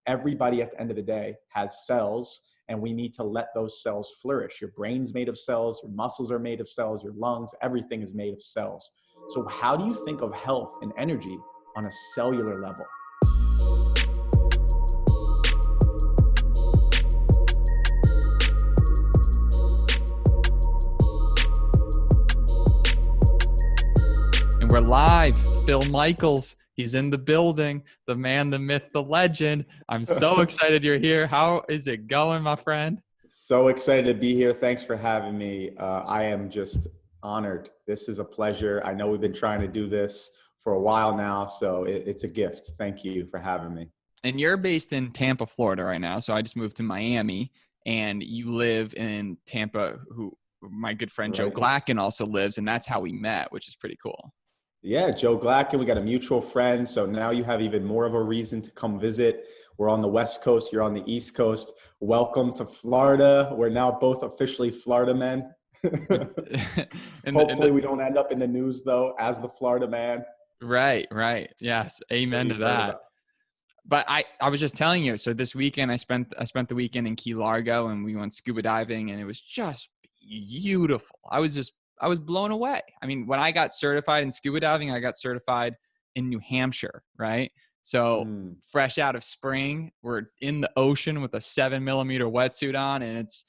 everybody at the end of the day has cells, and we need to let those cells flourish. Your brain's made of cells, your muscles are made of cells, your lungs, everything is made of cells. So how do you think of health and energy on a cellular level? And we're live. Phil Michaels, he's in the building. The man, the myth, the legend. I'm so excited you're here. How is it going, my friend? So excited to be here. Thanks for having me. I am just honored. This is a pleasure. I know we've been trying to do this for a while now, so it's a gift. Thank you for having me. And you're based in Tampa, Florida right now. So I just moved to Miami, and you live in Tampa, who my good friend Joe Glacken also lives, and that's how we met, which is pretty cool. Yeah, Joe Glacken, we got a mutual friend. So now you have even more of a reason to come visit. We're on the West Coast. You're on the East Coast. Welcome to Florida. We're now both officially Florida men. Hopefully we don't end up in the news, though, as the Florida man. Right. Yes. Amen to that. But I was just telling you, so this weekend I spent the weekend in Key Largo, and we went scuba diving, and it was just beautiful. I was blown away. I mean, when I got certified in scuba diving, I got certified in New Hampshire, right? So fresh out of spring, we're in the ocean with a 7mm wetsuit on, and it's,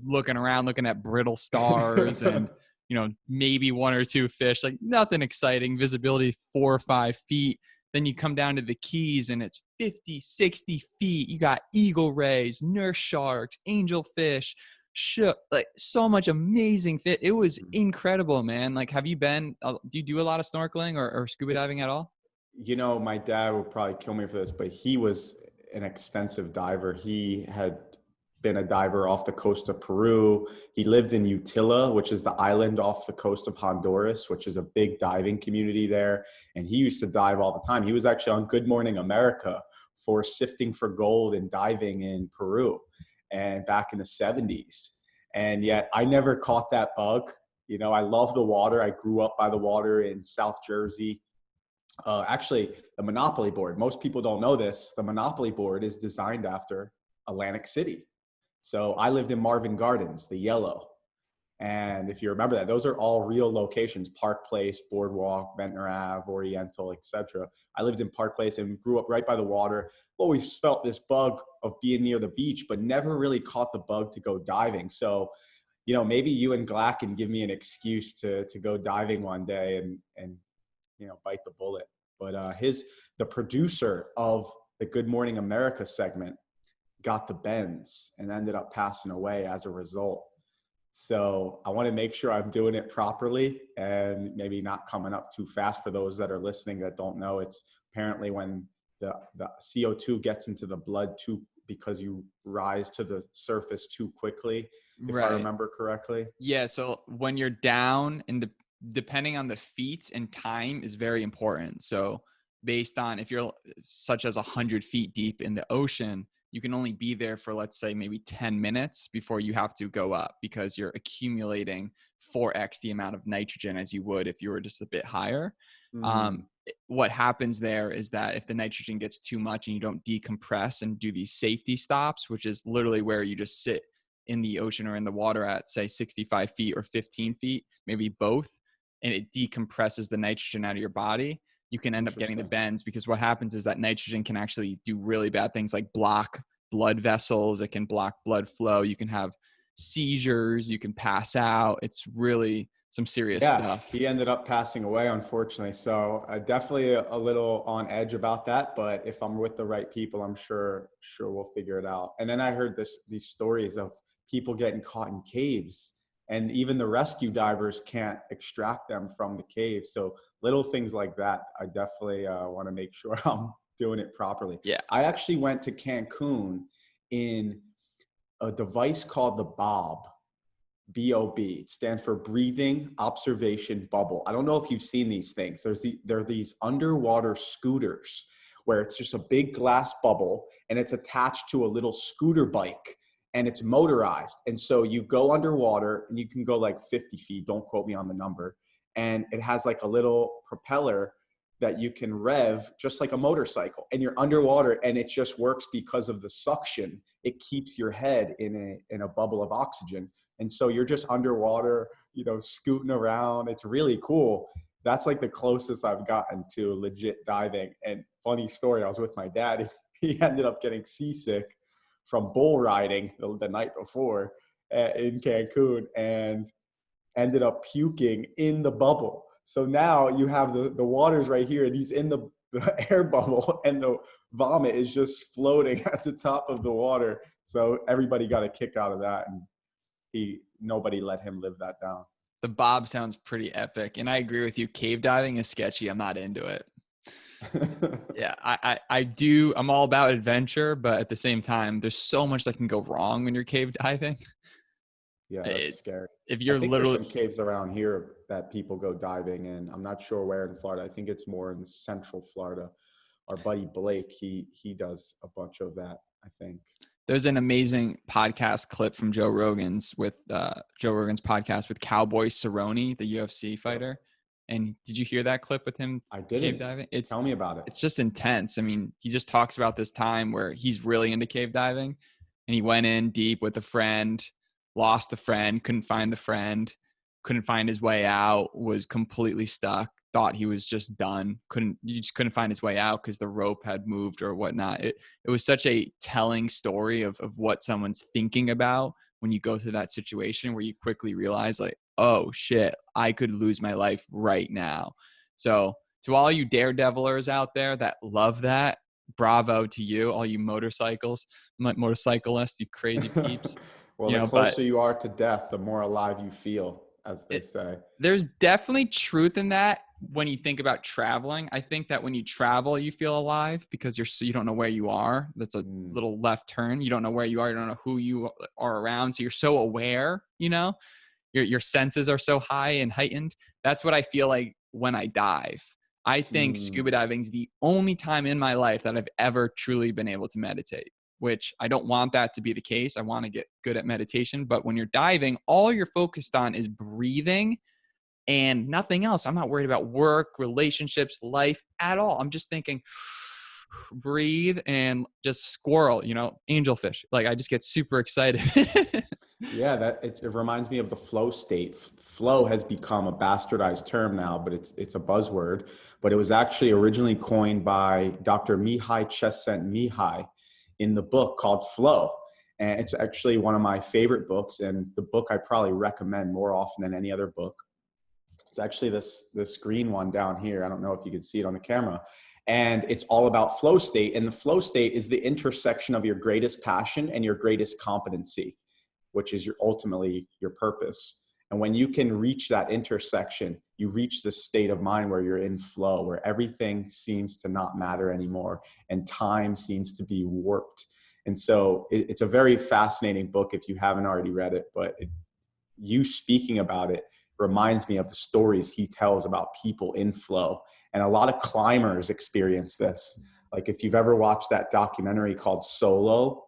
looking around, looking at brittle stars and, maybe one or two fish, like nothing exciting, visibility 4 or 5 feet. Then you come down to the Keys and it's 50, 60 feet. You got eagle rays, nurse sharks, angelfish, like so much amazing fit. It was incredible, man. Like, have you been, do you do a lot of snorkeling or scuba diving at all? My dad would probably kill me for this, but he was an extensive diver. He had been a diver off the coast of Peru. He lived in Utila, which is the island off the coast of Honduras, which is a big diving community there. And he used to dive all the time. He was actually on Good Morning America for sifting for gold and diving in Peru, and back in the 70s. And yet I never caught that bug. I love the water. I grew up by the water in South Jersey. Actually, the Monopoly board, most people don't know this. The Monopoly board is designed after Atlantic City. So I lived in Marvin Gardens, the yellow. And if you remember that, those are all real locations: Park Place, Boardwalk, Ventnor Ave, Oriental, etc. I lived in Park Place and grew up right by the water. Always felt this bug of being near the beach, but never really caught the bug to go diving. So, maybe you and Glack can give me an excuse to go diving one day and bite the bullet. But the producer of the Good Morning America segment got the bends and ended up passing away as a result. So I want to make sure I'm doing it properly and maybe not coming up too fast. For those that are listening that don't know, it's apparently when the CO2 gets into the blood because you rise to the surface too quickly, if I remember correctly. Yeah. So when you're down, and depending on the feet and time is very important. So based on if you're such as 100 feet deep in the ocean, you can only be there for, let's say, maybe 10 minutes before you have to go up, because you're accumulating 4x the amount of nitrogen as you would if you were just a bit higher. What happens there is that if the nitrogen gets too much and you don't decompress and do these safety stops, which is literally where you just sit in the ocean or in the water at, say, 65 feet or 15 feet, maybe both, and it decompresses the nitrogen out of your body, you can end up getting the bends, because what happens is that nitrogen can actually do really bad things like block blood vessels. It can block blood flow. You can have seizures. You can pass out. It's really some serious stuff. He ended up passing away, unfortunately. So definitely a little on edge about that. But if I'm with the right people, I'm sure we'll figure it out. And then I heard these stories of people getting caught in caves, and even the rescue divers can't extract them from the cave. So little things like that, I definitely want to make sure I'm doing it properly. Yeah. I actually went to Cancun in a device called the BOB. B-O-B. It stands for Breathing Observation Bubble. I don't know if you've seen these things. There are these underwater scooters where it's just a big glass bubble and it's attached to a little scooter bike, and it's motorized. And so you go underwater and you can go like 50 feet. Don't quote me on the number. And it has like a little propeller that you can rev just like a motorcycle, and you're underwater, and it just works because of the suction. It keeps your head in a bubble of oxygen. And so you're just underwater, scooting around. It's really cool. That's like the closest I've gotten to legit diving. And funny story, I was with my dad. He ended up getting seasick from bull riding the night before in Cancun, and ended up puking in the bubble. So now you have the water's right here, and he's in the air bubble, and the vomit is just floating at the top of the water. So everybody got a kick out of that, and nobody let him live that down. The Bob sounds pretty epic. And I agree with you. Cave diving is sketchy. I'm not into it. Yeah, I do. I'm all about adventure, but at the same time, there's so much that can go wrong when you're cave diving. Yeah, that's scary. If you're I think literally there's some caves around here that people go diving in. I'm not sure where in Florida. I think it's more in central Florida. Our buddy Blake, he does a bunch of that, I think. There's an amazing podcast clip from Joe Rogan's podcast with Cowboy Cerrone, the UFC fighter. And did you hear that clip with him? I didn't. Cave diving? Tell me about it. It's just intense. I mean, he just talks about this time where he's really into cave diving, and he went in deep with a friend, lost a friend, couldn't find the friend, couldn't find his way out, was completely stuck, thought he was just done. He just couldn't find his way out because the rope had moved or whatnot. It was such a telling story of what someone's thinking about when you go through that situation, where you quickly realize like, oh shit, I could lose my life right now. So to all you daredevilers out there that love that, bravo to you, all you motorcyclists, you crazy peeps. Well, the closer you are to death, the more alive you feel, as they say. There's definitely truth in that when you think about traveling. I think that when you travel, you feel alive because you don't know where you are. That's a little left turn. You don't know where you are. You don't know who you are around. So you're so aware, your senses are so high and heightened. That's what I feel like when I dive. I think scuba diving is the only time in my life that I've ever truly been able to meditate, which I don't want that to be the case. I want to get good at meditation. But when you're diving, all you're focused on is breathing and nothing else. I'm not worried about work, relationships, life at all. I'm just thinking, breathe and just squirrel, angelfish. Like I just get super excited. Yeah, it reminds me of the flow state. Flow has become a bastardized term now, but it's a buzzword. But it was actually originally coined by Dr. Mihai Csikszentmihalyi in the book called Flow. And it's actually one of my favorite books, and the book I probably recommend more often than any other book. It's actually this green one down here. I don't know if you can see it on the camera. And it's all about flow state. And the flow state is the intersection of your greatest passion and your greatest competency, which is ultimately your purpose. And when you can reach that intersection, you reach this state of mind where you're in flow, where everything seems to not matter anymore and time seems to be warped. And so it's a very fascinating book if you haven't already read it, but you speaking about it reminds me of the stories he tells about people in flow. And a lot of climbers experience this. Like if you've ever watched that documentary called Solo,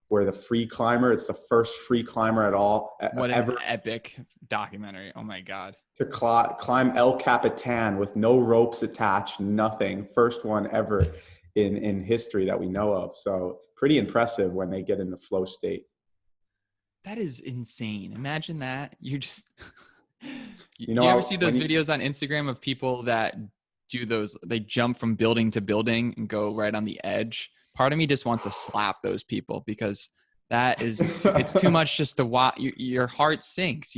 where the free climber, it's the first free climber at all. What an epic documentary. Oh my God. To climb El Capitan with no ropes attached, nothing. First one ever in history that we know of. So pretty impressive when they get in the flow state. That is insane. Imagine that. You just, do you ever see those videos on Instagram of people that do those, they jump from building to building and go right on the edge? Part of me just wants to slap those people because it's too much just to watch. Your heart sinks,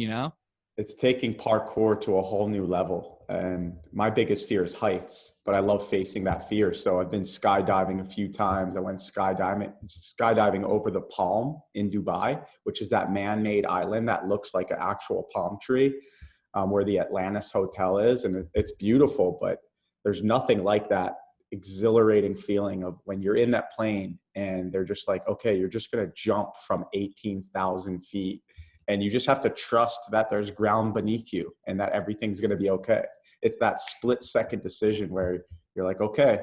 It's taking parkour to a whole new level. And my biggest fear is heights, but I love facing that fear. So I've been skydiving a few times. I went skydiving over the Palm in Dubai, which is that man-made island that looks like an actual palm tree, where the Atlantis Hotel is. And it's beautiful, but there's nothing like that exhilarating feeling of when you're in that plane and they're just like, okay, you're just going to jump from 18,000 feet. And you just have to trust that there's ground beneath you and that everything's going to be okay. It's that split second decision where you're like, okay,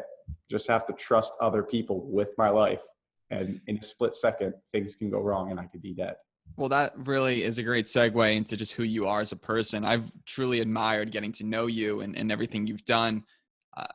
just have to trust other people with my life. And in a split second, things can go wrong and I could be dead. Well, that really is a great segue into just who you are as a person. I've truly admired getting to know you and everything you've done.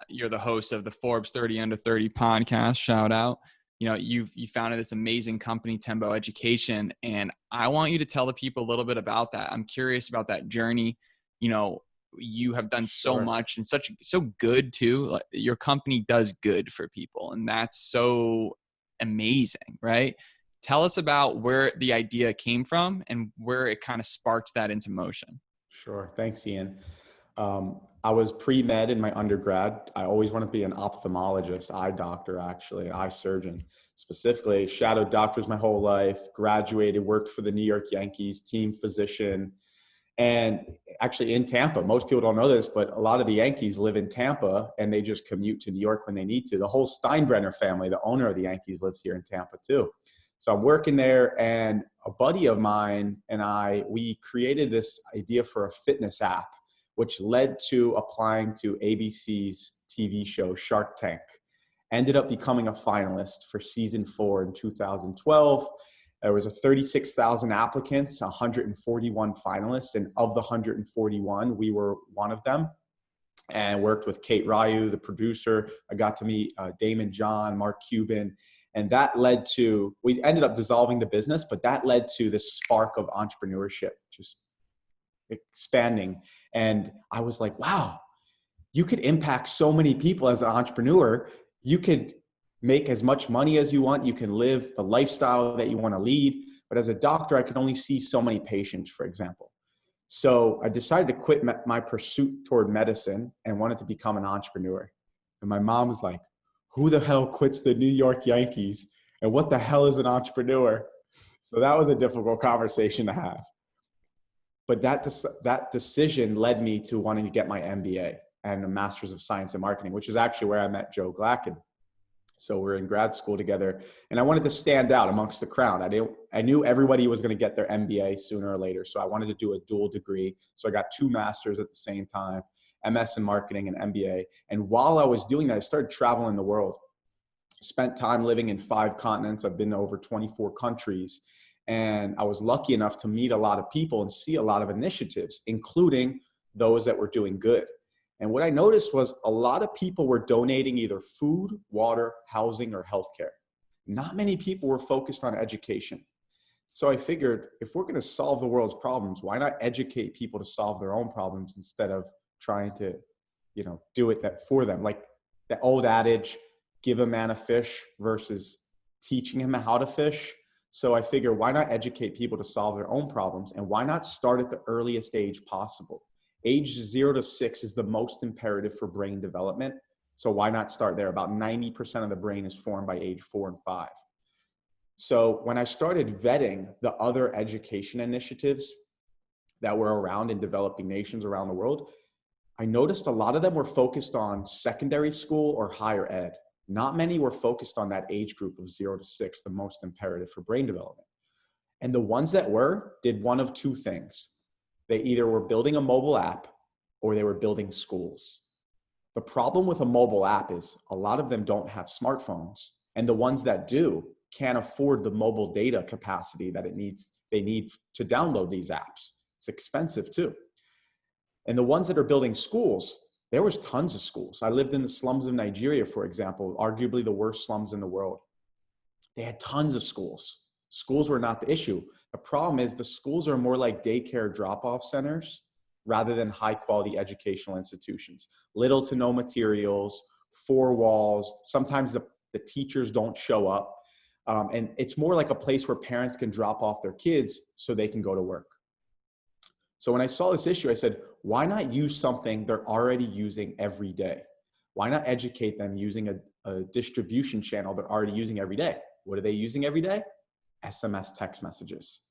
You're the host of the Forbes 30 Under 30 podcast. Shout out. You know, you founded this amazing company, Tembo Education, and I want you to tell the people a little bit about that. I'm curious about that journey. You know, you have done so much and so good too. Like, your company does good for people, and that's so amazing, right? Tell us about where the idea came from and where it kind of sparked that into motion. Sure. Thanks, Ian. I was pre-med in my undergrad. I always wanted to be an ophthalmologist, eye doctor, actually, an eye surgeon. Specifically, shadowed doctors my whole life, graduated, worked for the New York Yankees, team physician, and actually in Tampa. Most people don't know this, but a lot of the Yankees live in Tampa and they just commute to New York when they need to. The whole Steinbrenner family, the owner of the Yankees, lives here in Tampa too. So I'm working there, and a buddy of mine and we created this idea for a fitness app, which led to applying to ABC's TV show Shark Tank. Ended up becoming a finalist for season 4 in 2012. There was 36,000 applicants, 141 finalists, and of the 141, we were one of them. And worked with Kate Ryu, the producer. I got to meet Damon John, Mark Cuban. And that led to, we ended up dissolving the business, but that led to this spark of entrepreneurship, just expanding. And I was like, wow, you could impact so many people as an entrepreneur. You could make as much money as you want. You can live the lifestyle that you want to lead. But as a doctor, I could only see so many patients, for example. So I decided to quit my pursuit toward medicine and wanted to become an entrepreneur. And my mom was like, who the hell quits the New York Yankees? And what the hell is an entrepreneur? So that was a difficult conversation to have. But that decision led me to wanting to get my MBA and a Master's of Science in Marketing, which is actually where I met Joe Glacken. So we're in grad school together, and I wanted to stand out amongst the crowd. I knew everybody was going to get their MBA sooner or later, so I wanted to do a dual degree. So I got 2 masters at the same time, MS in marketing and MBA. And while I was doing that, I started traveling the world. Spent time living in 5 continents. I've been to over 24 countries, and I was lucky enough to meet a lot of people and see a lot of initiatives, including those that were doing good. And what I noticed was a lot of people were donating either food, water, housing, or healthcare. Not many people were focused on education. So I figured, if we're going to solve the world's problems, why not educate people to solve their own problems instead of trying to, do it for them? Like the old adage, give a man a fish versus teaching him how to fish. So I figure, why not educate people to solve their own problems? And why not start at the earliest age possible? Age 0 to 6 is the most imperative for brain development. So why not start there? About 90% of the brain is formed by age 4 and 5. So when I started vetting the other education initiatives that were around in developing nations around the world, I noticed a lot of them were focused on secondary school or higher ed. Not many were focused on that age group of 0 to 6, the most imperative for brain development. And the ones that did one of 2 things. They either were building a mobile app or they were building schools. The problem with a mobile app is a lot of them don't have smartphones, and the ones that do can't afford the mobile data capacity that they need to download these apps. It's expensive too. And the ones that are building schools, there was tons of schools. I lived in the slums of Nigeria, for example, arguably the worst slums in the world. They had tons of schools. Schools were not the issue. The problem is the schools are more like daycare drop-off centers rather than high-quality educational institutions. Little to no materials, 4 walls. Sometimes the teachers don't show up. And it's more like a place where parents can drop off their kids so they can go to work. So when I saw this issue, I said, why not use something they're already using every day? Why not educate them using a distribution channel they're already using every day? What are they using every day? SMS text messages.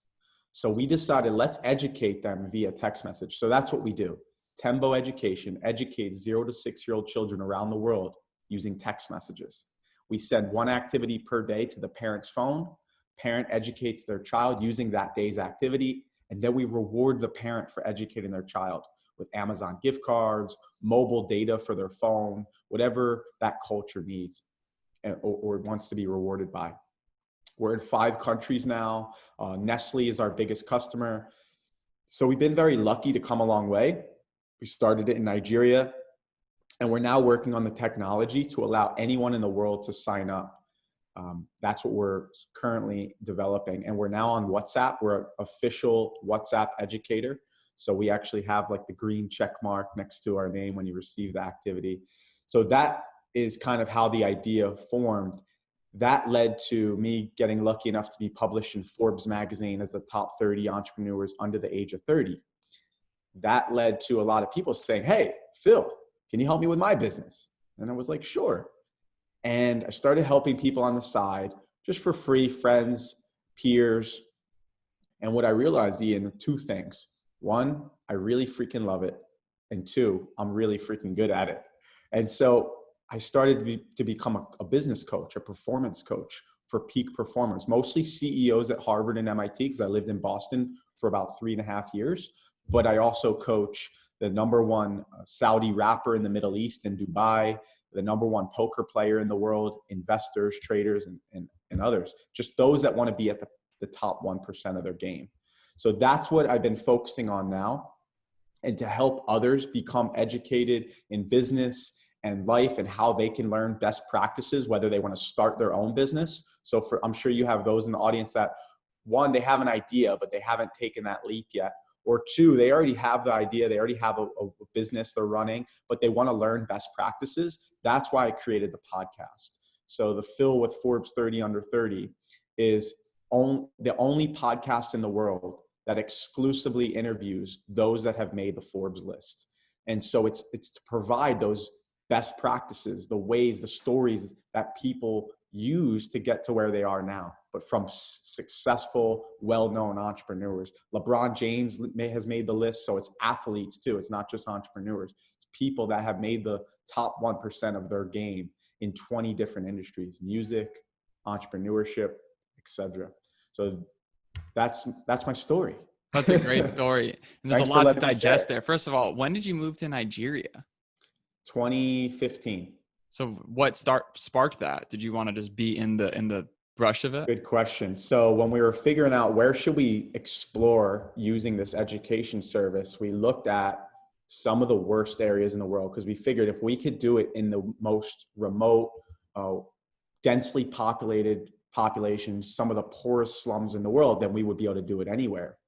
So we decided, let's educate them via text message. So that's what we do. Tembo Education educates 0 to 6-year-old children around the world using text messages. We send 1 activity per day to the parent's phone. Parent educates their child using that day's activity. And then we reward the parent for educating their child with Amazon gift cards, mobile data for their phone, whatever that culture needs or wants to be rewarded by. We're in 5 countries now. Nestle is our biggest customer. So we've been very lucky to come a long way. We started it in Nigeria. And we're now working on the technology to allow anyone in the world to sign up. That's what we're currently developing. And we're now on WhatsApp. We're an official WhatsApp educator. So we actually have like the green check mark next to our name when you receive the activity. So that is kind of how the idea formed. That led to me getting lucky enough to be published in Forbes magazine as the top 30 entrepreneurs under the age of 30. That led to a lot of people saying, hey, Phil, can you help me with my business? And I was like, sure. And I started helping people on the side just for free, friends, peers. And what I realized, Ian, two things. One, I really freaking love it. And two, I'm really freaking good at it. And so I started to become a business coach, a performance coach for peak performers, mostly CEOs at Harvard and MIT, because I lived in Boston for about 3.5 years. But I also coach the #1 Saudi rapper in the Middle East in Dubai, the #1 poker player in the world, investors, traders, and others. Just those that want to be at the top 1% of their game. So that's what I've been focusing on now, and to help others become educated in business and life and how they can learn best practices, whether they want to start their own business. So I'm sure you have those in the audience that, one, they have an idea, but they haven't taken that leap yet. Or two, they already have the idea, they already have a business they're running, but they want to learn best practices. That's why I created the podcast. So the Phil with Forbes 30 Under 30 is the only podcast in the world that exclusively interviews those that have made the Forbes list. And so it's to provide those best practices, the ways, the stories that people use to get to where they are now, but from successful, well-known entrepreneurs. LeBron James has made the list, so it's athletes too. It's not just entrepreneurs. It's people that have made the top 1% of their game in 20 different industries: music, entrepreneurship, etc. So that's my story. That's a great story. And there's Thanks a for lot to letting me digest share. there. First of all, when did you move to Nigeria? 2015. So what sparked that? Did you want to just be in the brush of it? Good question. So when we were figuring out where should we explore using this education service, we looked at some of the worst areas in the world, because we figured if we could do it in the most remote, densely populated populations, some of the poorest slums in the world, then we would be able to do it anywhere.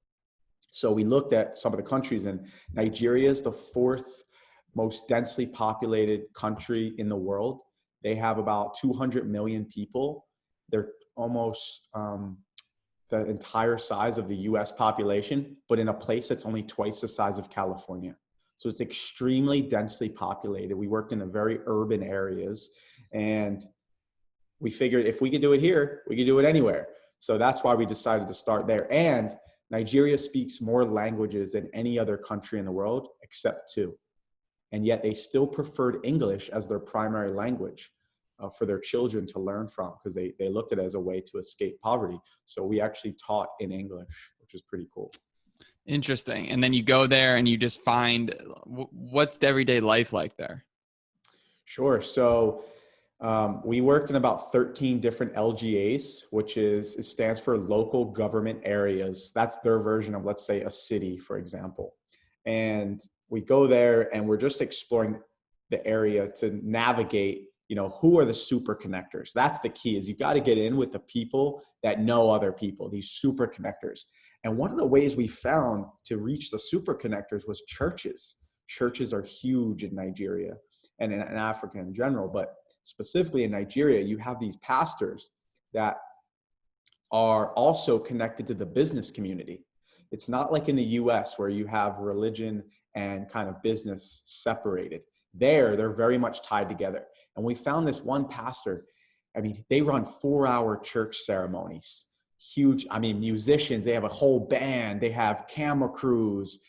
So we looked at some of the countries, and Nigeria is the 4th most densely populated country in the world. They have about 200 million people. They're almost the entire size of the US population, but in a place that's only twice the size of California. So it's extremely densely populated. We worked in the very urban areas, and we figured if we could do it here, we could do it anywhere. So that's why we decided to start there. And Nigeria speaks more languages than any other country in the world except 2. And yet they still preferred English as their primary language for their children to learn from, because they looked at it as a way to escape poverty. So we actually taught in English, which is pretty cool. Interesting. And then you go there and you just find, what's the everyday life like there? Sure. So we worked in about 13 different LGAs, which it stands for local government areas. That's their version of, let's say, a city, for example. And we go there and we're just exploring the area to navigate, who are the super connectors. That's the key, is you got to get in with the people that know other people, these super connectors. And one of the ways we found to reach the super connectors was churches. Churches are huge in Nigeria and in Africa in general, but specifically in Nigeria, you have these pastors that are also connected to the business community. It's not like in the US where you have religion and kind of business separated. They're very much tied together. And we found this one pastor, they run 4-hour church ceremonies, huge, musicians, they have a whole band, they have camera crews,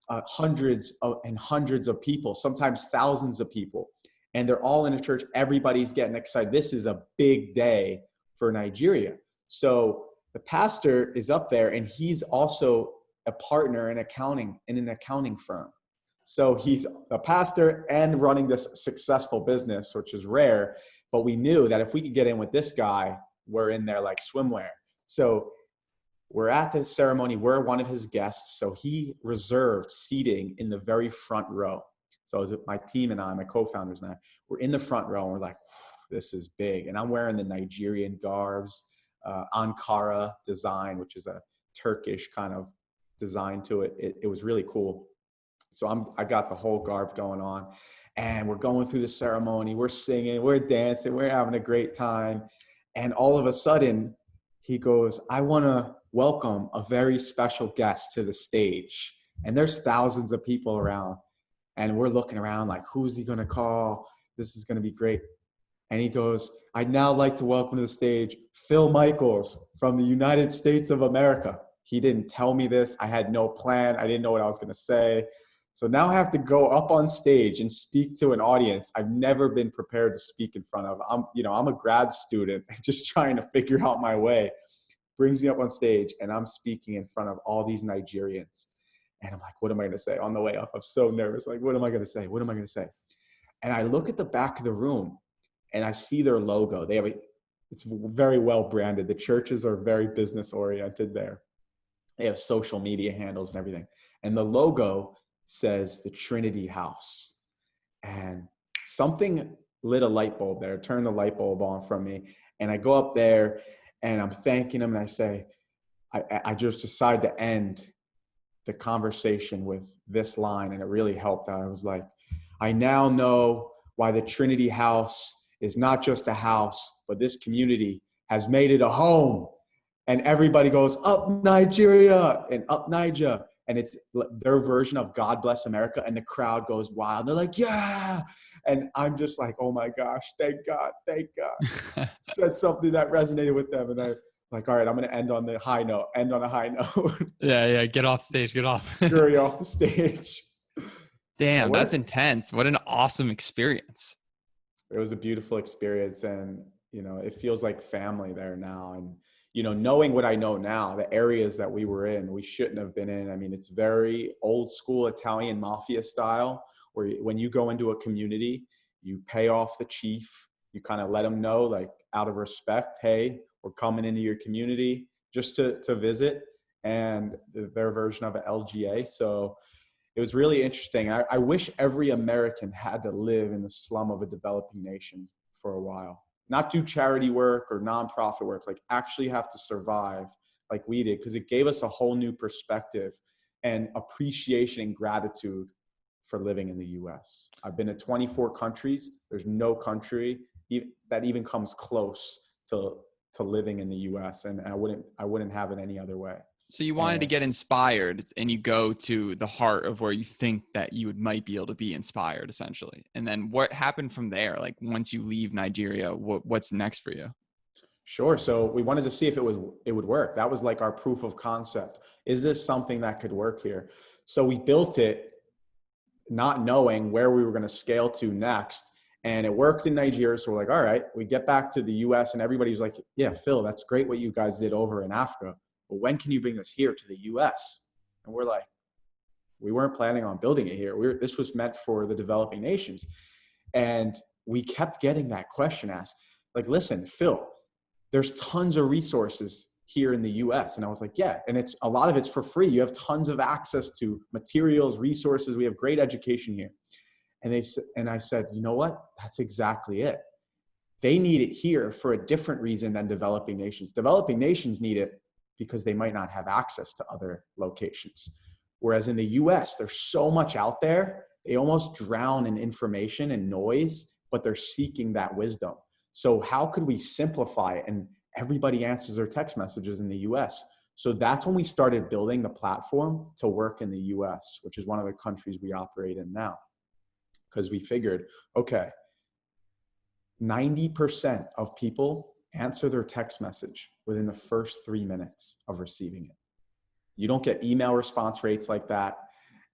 hundreds of people, sometimes thousands of people. And they're all in a church. Everybody's getting excited. This is a big day for Nigeria. So the pastor is up there, and he's also a partner in an accounting firm. So he's a pastor and running this successful business, which is rare. But we knew that if we could get in with this guy, we're in there like swimwear. So we're at the ceremony. We're one of his guests. So he reserved seating in the very front row. So it was my team and I, my co-founders and I, we're in the front row and we're like, this is big. And I'm wearing the Nigerian garbs, Ankara design, which is a Turkish kind of design to it. It was really cool. So I got the whole garb going on, and we're going through the ceremony. We're singing, we're dancing, we're having a great time. And all of a sudden he goes, I want to welcome a very special guest to the stage. And there's thousands of people around, and we're looking around like, who's he going to call? This is going to be great. And he goes, I'd now like to welcome to the stage Phil Michaels from the United States of America. He didn't tell me this. I had no plan. I didn't know what I was going to say. So now I have to go up on stage and speak to an audience I've never been prepared to speak in front of. I'm a grad student just trying to figure out my way. Brings me up on stage, and I'm speaking in front of all these Nigerians. And I'm like, what am I going to say on the way up? I'm so nervous. Like, what am I going to say? What am I going to say? And I look at the back of the room, and I see their logo. It's very well branded. The churches are very business oriented there. They have social media handles and everything. And the logo says the Trinity House. And something lit a light bulb there, turned the light bulb on from me. And I go up there and I'm thanking him, and I say, I just decided to end the conversation with this line, and it really helped. I was like, I now know why the Trinity House is not just a house, but this community has made it a home. And everybody goes, up Nigeria and up Niger. And it's their version of God Bless America. And the crowd goes wild. They're like, yeah. And I'm just like, oh my gosh, thank God, thank God. Said something that resonated with them. And I'm like, all right, I'm going to end on a high note. Yeah. Get off stage. Get off. Scurry off the stage. Damn, that's intense. What an awesome experience. It was a beautiful experience. And, it feels like family there now. And, knowing what I know now, the areas that we were in, we shouldn't have been in. I mean, it's very old school Italian mafia style, where when you go into a community, you pay off the chief. You kind of let them know, like, out of respect, hey, we're coming into your community just to visit, and their version of an LGA. So it was really interesting. I wish every American had to live in the slum of a developing nation for a while. Not do charity work or nonprofit work, like actually have to survive like we did, because it gave us a whole new perspective and appreciation and gratitude for living in the US. I've been to 24 countries. There's no country that even comes close to living in the US, and I wouldn't have it any other way. So you wanted to get inspired, and you go to the heart of where you think that you might be able to be inspired, essentially. And then what happened from there? Like, once you leave Nigeria, what's next for you? Sure. So we wanted to see if it would work. That was like our proof of concept. Is this something that could work here? So we built it not knowing where we were going to scale to next. And it worked in Nigeria. So we're like, all right, we get back to the US, and everybody was like, yeah, Phil, that's great what you guys did over in Africa. But when can you bring this here to the US? And we're like, we weren't planning on building it here. This was meant for the developing nations. And we kept getting that question asked. Like, listen, Phil, there's tons of resources here in the US. And I was like, yeah, and a lot of it's for free. You have tons of access to materials, resources. We have great education here. And I said, you know what? That's exactly it. They need it here for a different reason than developing nations. Developing nations need it because they might not have access to other locations. Whereas in the US, there's so much out there, they almost drown in information and noise, but they're seeking that wisdom. So how could we simplify it? And everybody answers their text messages in the US. So that's when we started building the platform to work in the US, which is one of the countries we operate in now. Because we figured, okay, 90% of people answer their text message within the first 3 minutes of receiving it. You don't get email response rates like that,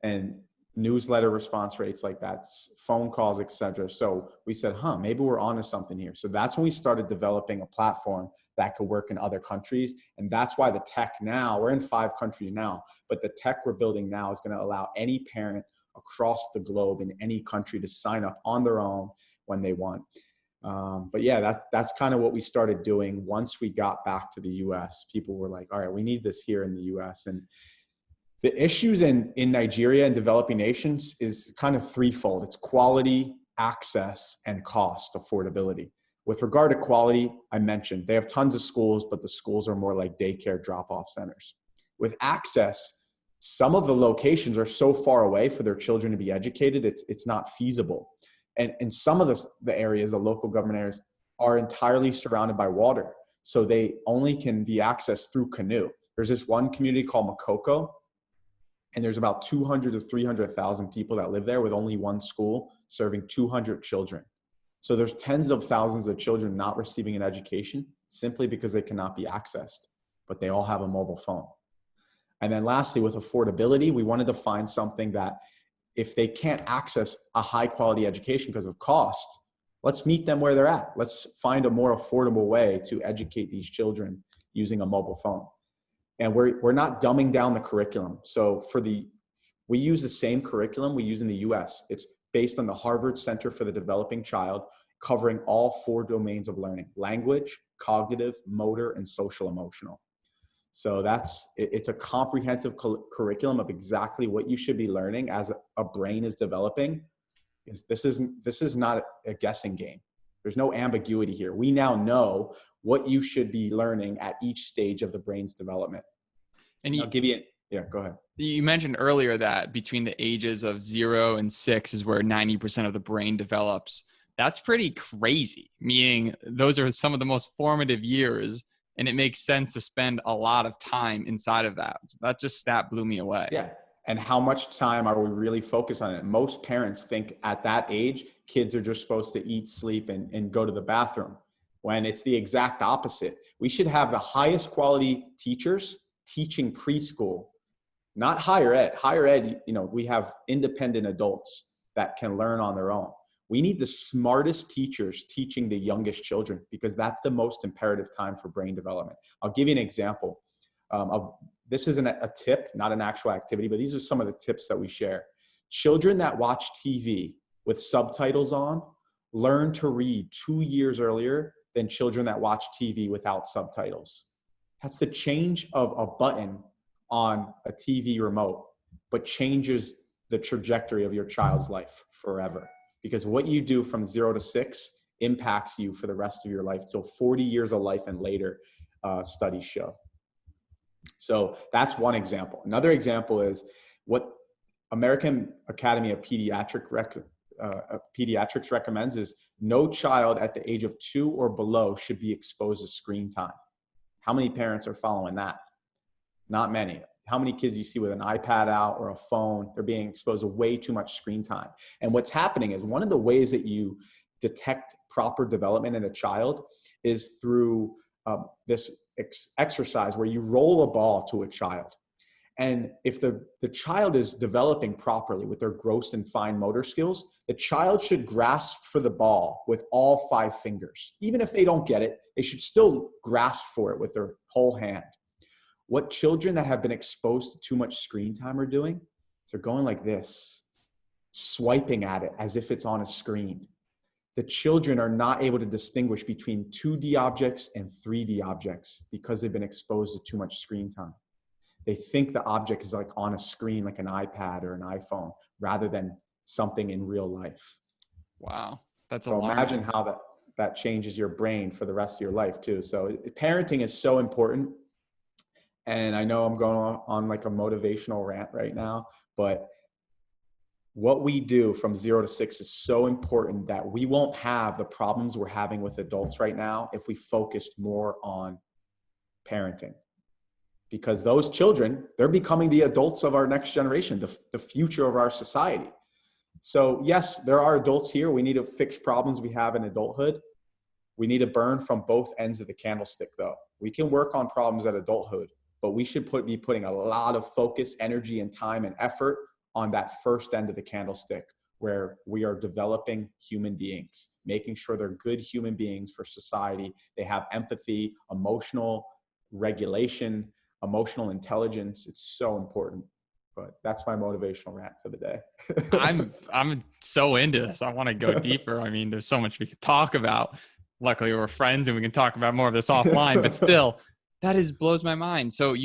and newsletter response rates like that, phone calls, etc. So we said, maybe we're onto something here. So that's when we started developing a platform that could work in other countries. And that's why the tech now, we're in 5 countries now, but the tech we're building now is going to allow any parent across the globe in any country to sign up on their own when they want. But yeah, that's kind of what we started doing. Once we got back to the US, people were like, all right, we need this here in the US. And The issues in Nigeria and developing nations is kind of threefold. It's quality, access, and cost, affordability. With regard to quality, I mentioned they have tons of schools, but the schools are more like daycare drop-off centers. With access, some of the locations are so far away for their children to be educated, it's not feasible. And in some of the areas, the local government areas, are entirely surrounded by water. So they only can be accessed through canoe. There's this one community called Makoko, and there's about 200 to 300,000 people that live there with only one school serving 200 children. So there's tens of thousands of children not receiving an education simply because they cannot be accessed, but they all have a mobile phone. And then lastly, with affordability, we wanted to find something that if they can't access a high quality education because of cost, let's meet them where they're at. Let's find a more affordable way to educate these children using a mobile phone. And we're not dumbing down the curriculum. So we use the same curriculum we use in the US. It's based on the Harvard Center for the Developing Child, covering all 4 domains of learning: language, cognitive, motor, and social emotional. So it's a comprehensive curriculum of exactly what you should be learning as a brain is developing. This is not a guessing game. There's no ambiguity here. We now know what you should be learning at each stage of the brain's development. And I'll give you, go ahead. You mentioned earlier that between the ages of 0 and 6 is where 90% of the brain develops. That's pretty crazy, meaning those are some of the most formative years, and it makes sense to spend a lot of time inside of that. That stat blew me away. Yeah. And how much time are we really focused on it? Most parents think at that age, kids are just supposed to eat, sleep, and go to the bathroom, when it's the exact opposite. We should have the highest quality teachers teaching preschool, not higher ed. Higher ed, we have independent adults that can learn on their own. We need the smartest teachers teaching the youngest children, because that's the most imperative time for brain development. I'll give you an example of this. Isn't a tip, not an actual activity, but these are some of the tips that we share. Children that watch TV with subtitles on learn to read 2 years earlier than children that watch TV without subtitles. That's the change of a button on a TV remote, but changes the trajectory of your child's life forever. Because what you do from 0 to 6 impacts you for the rest of your life till 40 years of life and later, studies show. So that's one example. Another example is what American Academy of Pediatrics recommends is no child at the age of 2 or below should be exposed to screen time. How many parents are following that? Not many. How many kids you see with an iPad out or a phone? They're being exposed to way too much screen time. And what's happening is one of the ways that you detect proper development in a child is through this exercise where you roll a ball to a child. And if the child is developing properly with their gross and fine motor skills, the child should grasp for the ball with all 5 fingers. Even if they don't get it, they should still grasp for it with their whole hand. What children that have been exposed to too much screen time are doing is they're going like this, swiping at it as if it's on a screen. The children are not able to distinguish between 2D objects and 3D objects because they've been exposed to too much screen time. They think the object is like on a screen, like an iPad or an iPhone, rather than something in real life. Wow. That's so alarming. Imagine how that changes your brain for the rest of your life too. So parenting is so important. And I know I'm going on like a motivational rant right now, but what we do from 0 to 6 is so important that we won't have the problems we're having with adults right now if we focused more on parenting. Because those children, they're becoming the adults of our next generation, the future of our society. So yes, there are adults here. We need to fix problems we have in adulthood. We need to burn from both ends of the candlestick though. We can work on problems at adulthood, but we should be putting a lot of focus, energy, and time and effort on that first end of the candlestick where we are developing human beings, making sure they're good human beings for society. They have empathy, emotional regulation, emotional intelligence. It's so important. But that's my motivational rant for the day. I'm so into this. I want to go deeper. I mean, there's so much we could talk about. Luckily, we're friends and we can talk about more of this offline, but still, that blows my mind. So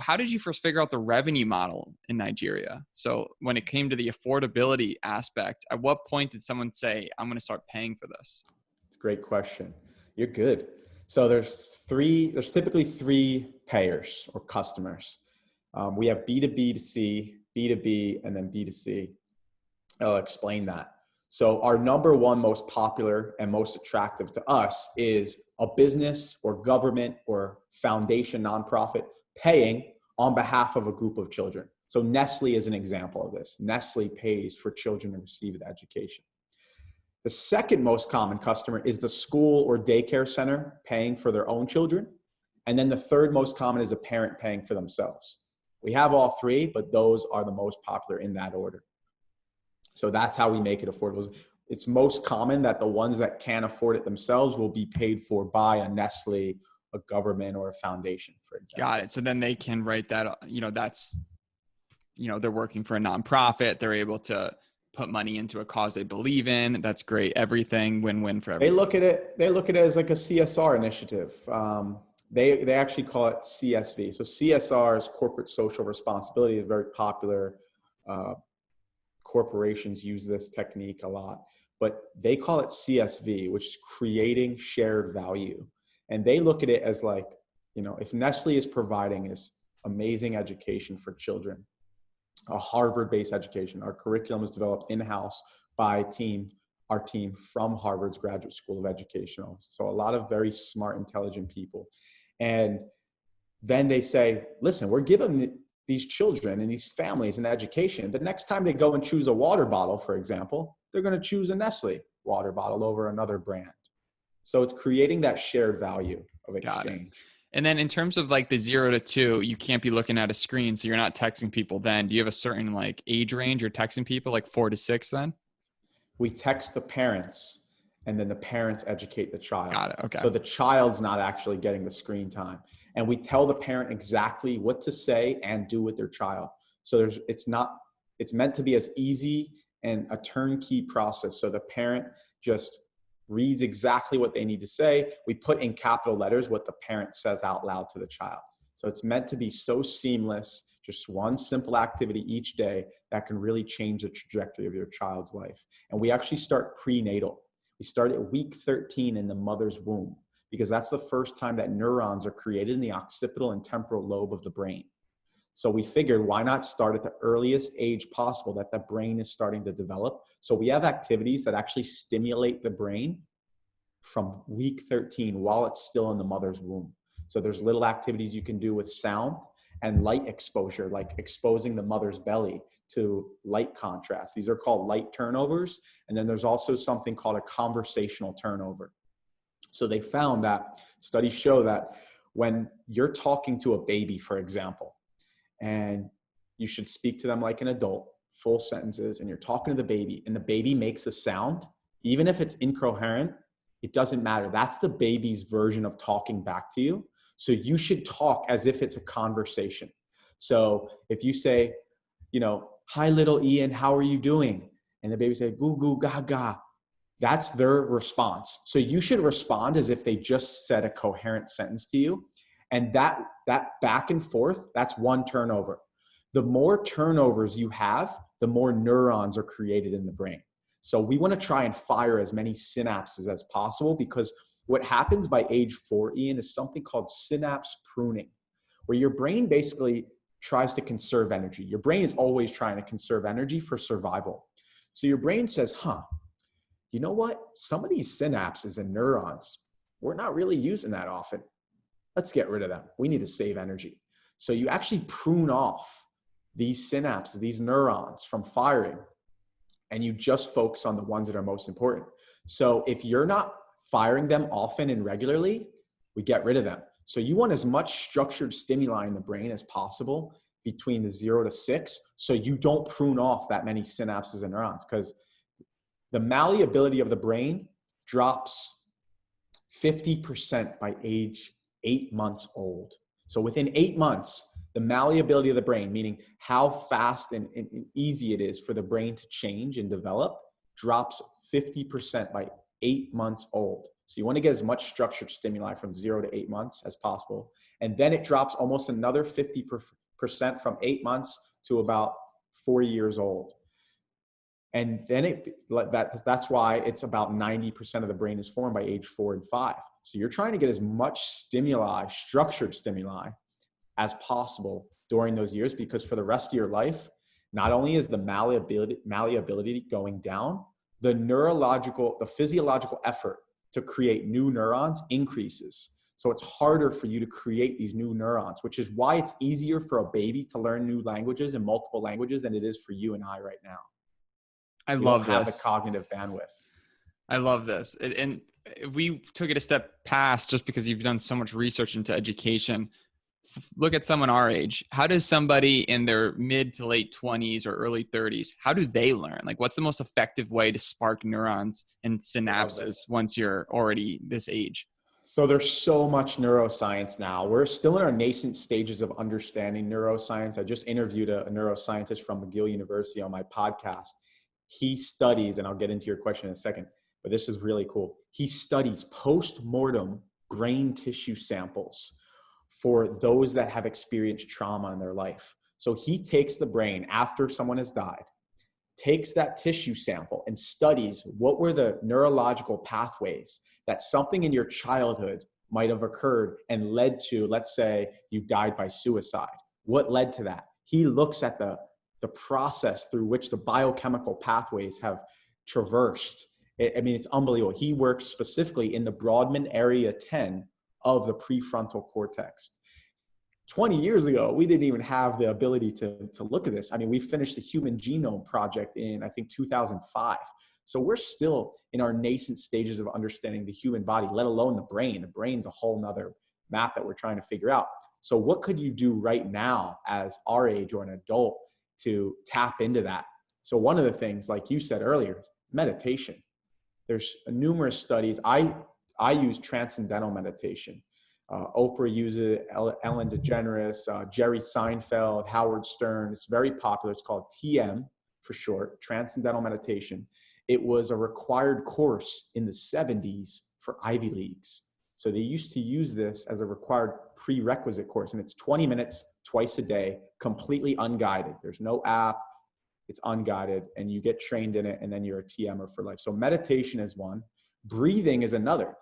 how did you first figure out the revenue model in Nigeria? So when it came to the affordability aspect, at what point did someone say, I'm going to start paying for this? It's a great question. You're good. So there's typically three payers or customers. We have B2B to C, B2B, and then B2C. I'll explain that. So our number one most popular and most attractive to us is a business or government or foundation nonprofit paying on behalf of a group of children. So Nestle is an example of this. Nestle pays for children to receive the education. The second most common customer is the school or daycare center paying for their own children. And then the third most common is a parent paying for themselves. We have all three, but those are the most popular in that order. So that's how we make it affordable. It's most common that the ones that can't afford it themselves will be paid for by a Nestle, a government, or a foundation, for example. Got it. So then they can write that, that's, they're working for a nonprofit. They're able to put money into a cause they believe in. That's great. Everything win-win for everyone. They look at it as like a CSR initiative. They actually call it CSV. So CSR is corporate social responsibility. It's very popular. Corporations use this technique a lot, but they call it CSV, which is creating shared value. And they look at it as like, if Nestle is providing this amazing education for children, a Harvard-based education, our curriculum is developed in-house by our team from Harvard's Graduate School of Education. So a lot of very smart, intelligent people. And then they say, listen, we're giving these children and these families an education. The next time they go and choose a water bottle, for example, they're going to choose a Nestle water bottle over another brand. So it's creating that shared value of exchange. And then in terms of like the 0 to 2, you can't be looking at a screen. So you're not texting people then. Do you have a certain like age range you're texting people, like 4 to 6 then? We text the parents and then the parents educate the child. Got it. Okay. So the child's not actually getting the screen time. And we tell the parent exactly what to say and do with their child. So it's meant to be as easy and a turnkey process. So the parent just reads exactly what they need to say. We put in capital letters what the parent says out loud to the child. So it's meant to be so seamless, just one simple activity each day that can really change the trajectory of your child's life. And we actually start prenatal. We start at week 13 in the mother's womb, because that's the first time that neurons are created in the occipital and temporal lobe of the brain. So we figured, why not start at the earliest age possible that the brain is starting to develop? So we have activities that actually stimulate the brain from week 13 while it's still in the mother's womb. So there's little activities you can do with sound and light exposure, like exposing the mother's belly to light contrast. These are called light turnovers. And then there's also something called a conversational turnover. So they found that studies show that when you're talking to a baby, for example, and you should speak to them like an adult, full sentences, and you're talking to the baby and the baby makes a sound, even if it's incoherent, it doesn't matter. That's the baby's version of talking back to you. So you should talk as if it's a conversation. So if you say, hi, little Ian, how are you doing? And the baby say, goo, goo, gaga. That's their response. So you should respond as if they just said a coherent sentence to you. And that back and forth, that's one turnover. The more turnovers you have, the more neurons are created in the brain. So we want to try and fire as many synapses as possible, because what happens by age 4, Ian, is something called synapse pruning, where your brain basically tries to conserve energy. Your brain is always trying to conserve energy for survival. So your brain says, you know what? Some of these synapses and neurons, we're not really using that often. Let's get rid of them. We need to save energy. So you actually prune off these synapses, these neurons from firing, and you just focus on the ones that are most important. So if you're not firing them often and regularly, we get rid of them. So you want as much structured stimuli in the brain as possible between the 0 to 6, so you don't prune off that many synapses and neurons, because the malleability of the brain drops 50% by age 8 months old. So within 8 months, the malleability of the brain, meaning how fast and easy it is for the brain to change and develop, drops 50% by 8 months old. So you want to get as much structured stimuli from 0 to 8 months as possible. And then it drops almost another 50% from 8 months to about 4 years old. And then that's why it's about 90% of the brain is formed by age 4 and 5. So you're trying to get as much stimuli, structured stimuli, as possible during those years, because for the rest of your life, not only is the malleability going down, the physiological effort to create new neurons increases. So it's harder for you to create these new neurons, which is why it's easier for a baby to learn new languages and multiple languages than it is for you and I right now. I We love don't have this. the cognitive bandwidth. I love this. And if we took it a step past, just because you've done so much research into education, look at someone our age. How does somebody in their mid to late 20s or early 30s, how do they learn? Like, what's the most effective way to spark neurons and synapses once you're already this age? So there's so much neuroscience now. We're still in our nascent stages of understanding neuroscience. I just interviewed a neuroscientist from McGill University on my podcast. He studies, and I'll get into your question in a second, but this is really cool. He studies post-mortem brain tissue samples for those that have experienced trauma in their life. So he takes the brain after someone has died, takes that tissue sample and studies what were the neurological pathways that something in your childhood might have occurred and led to, let's say you died by suicide. What led to that? He looks at the process through which the biochemical pathways have traversed. I mean, it's unbelievable. He works specifically in the Brodmann area 10 of the prefrontal cortex. 20 years ago, we didn't even have the ability to look at this. I mean, we finished the Human Genome Project in, I think, 2005. So we're still in our nascent stages of understanding the human body, let alone the brain. The brain's a whole nother map that we're trying to figure out. So what could you do right now as our age or an adult to tap into that? So one of the things, like you said earlier, meditation. There's numerous studies. I use transcendental meditation. Oprah uses it, Ellen DeGeneres, Jerry Seinfeld, Howard Stern. It's very popular. It's called TM for short, Transcendental Meditation. It was a required course in the 70s for Ivy Leagues. So they used to use this as a required prerequisite course. And it's 20 minutes twice a day, completely unguided. There's no app. It's unguided, and you get trained in it, and then you're a TMer for life. So meditation is one. Breathing is another.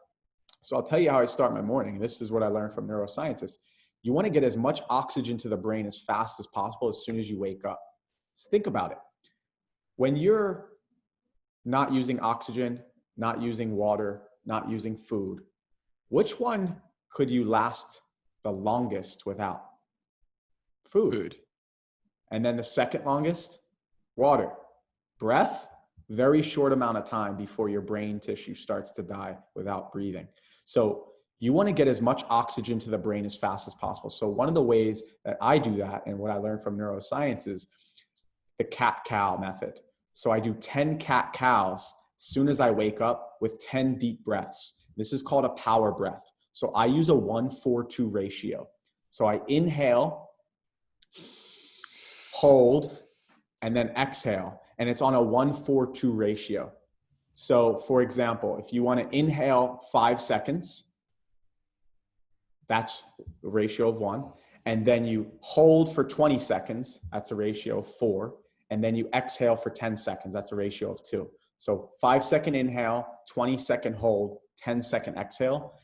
So I'll tell you how I start my morning. This is what I learned from neuroscientists. You want to get as much oxygen to the brain as fast as possible as soon as you wake up. Just think about it. When you're not using oxygen, not using water, not using food, which one could you last the longest without? Food. And then the second longest? Water. Breath, very short amount of time before your brain tissue starts to die without breathing. So you want to get as much oxygen to the brain as fast as possible. So one of the ways that I do that, and what I learned from neuroscience, is the cat-cow method. So I do 10 cat-cows as soon as I wake up with 10 deep breaths. This is called a power breath. So I use a 1-4-2 ratio. So I inhale, hold, and then exhale. And it's on a 1-4-2 ratio. So for example, if you want to inhale 5 seconds, that's a ratio of 1. And then you hold for 20 seconds, that's a ratio of 4. And then you exhale for 10 seconds, that's a ratio of 2. So 5-second inhale, 20-second hold, 10-second exhale.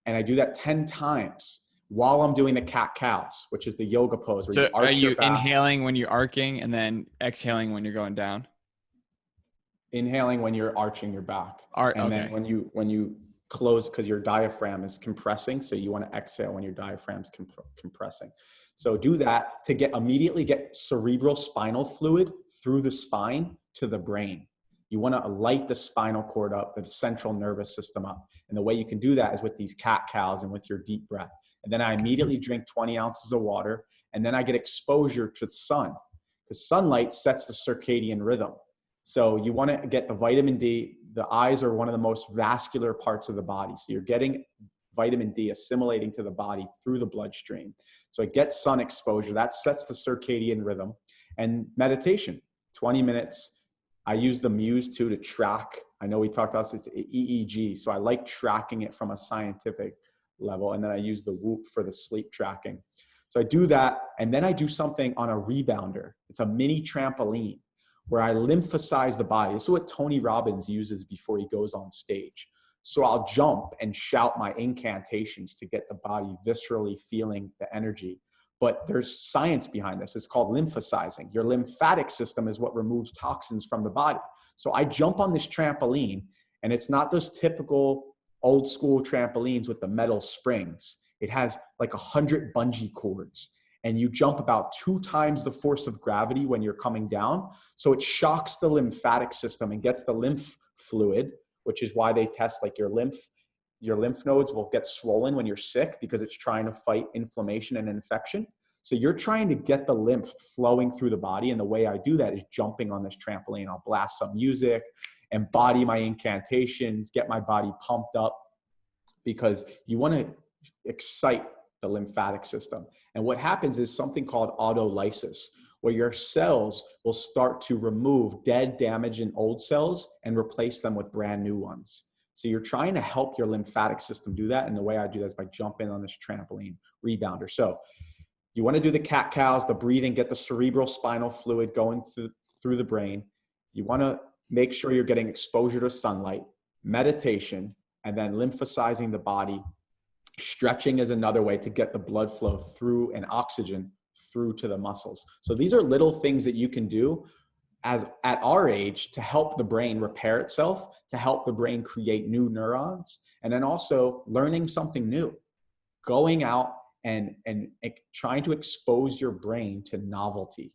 And I do that 10 times while I'm doing the cat-cows, which is the yoga pose. Where So you arch are you your back. inhaling when you're arcing and then exhaling when you're going down? Inhaling when you're arching your back. Then when you close, because your diaphragm is compressing, so you want to exhale when your diaphragm's compressing. So do that to immediately get cerebral spinal fluid through the spine to the brain. You want to light the spinal cord up, the central nervous system up. And the way you can do that is with these cat-cows and with your deep breath. And then I immediately drink 20 ounces of water, and then I get exposure to the sun, because sunlight sets the circadian rhythm. So you want to get the vitamin D. The eyes are one of the most vascular parts of the body. So you're getting vitamin D assimilating to the body through the bloodstream. So it gets sun exposure. That sets the circadian rhythm. And meditation, 20 minutes. I use the Muse too to track. I know we talked about this, it's EEG. So I like tracking it from a scientific level. And then I use the Whoop for the sleep tracking. So I do that. And then I do something on a rebounder. It's a mini trampoline where I lymphasize the body. This is what Tony Robbins uses before he goes on stage. So I'll jump and shout my incantations to get the body viscerally feeling the energy. But there's science behind this. It's called lymphasizing. Your lymphatic system is what removes toxins from the body. So I jump on this trampoline, and it's not those typical old school trampolines with the metal springs. It has like 100 bungee cords, and you jump about 2 times the force of gravity when you're coming down. So it shocks the lymphatic system and gets the lymph fluid, which is why they test like your lymph nodes will get swollen when you're sick because it's trying to fight inflammation and infection. So you're trying to get the lymph flowing through the body. And the way I do that is jumping on this trampoline. I'll blast some music, embody my incantations, get my body pumped up, because you want to excite the lymphatic system. And what happens is something called autolysis, where your cells will start to remove dead, damaged, and old cells and replace them with brand new ones. So you're trying to help your lymphatic system do that. And the way I do that is by jumping on this trampoline rebounder. So you want to do the cat-cows, the breathing, get the cerebral spinal fluid going through the brain. You want to make sure you're getting exposure to sunlight, meditation, and then lymphasizing the body. Stretching is another way to get the blood flow through and oxygen through to the muscles. So these are little things that you can do as at our age to help the brain repair itself, to help the brain create new neurons, and then also learning something new, going out and trying to expose your brain to novelty.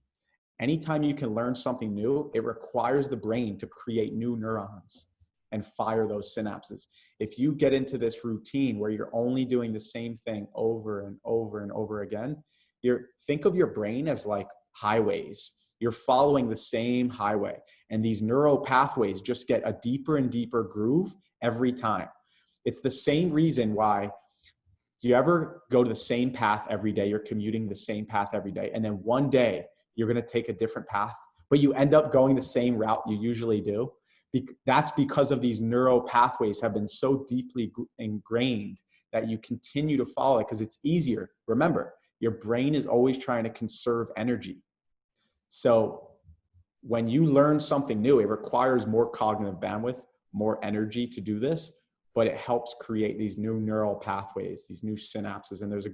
Anytime you can learn something new, it requires the brain to create new neurons and fire those synapses. If you get into this routine where you're only doing the same thing over and over and over again, think of your brain as like highways. You're following the same highway, and these neural pathways just get a deeper and deeper groove every time. It's the same reason why you ever go to the same path every day, you're commuting the same path every day, and then one day you're going to take a different path, but you end up going the same route you usually do. That's because of these neural pathways have been so deeply ingrained that you continue to follow it because it's easier. Remember, your brain is always trying to conserve energy. So when you learn something new, it requires more cognitive bandwidth, more energy to do this, but it helps create these new neural pathways, these new synapses. And this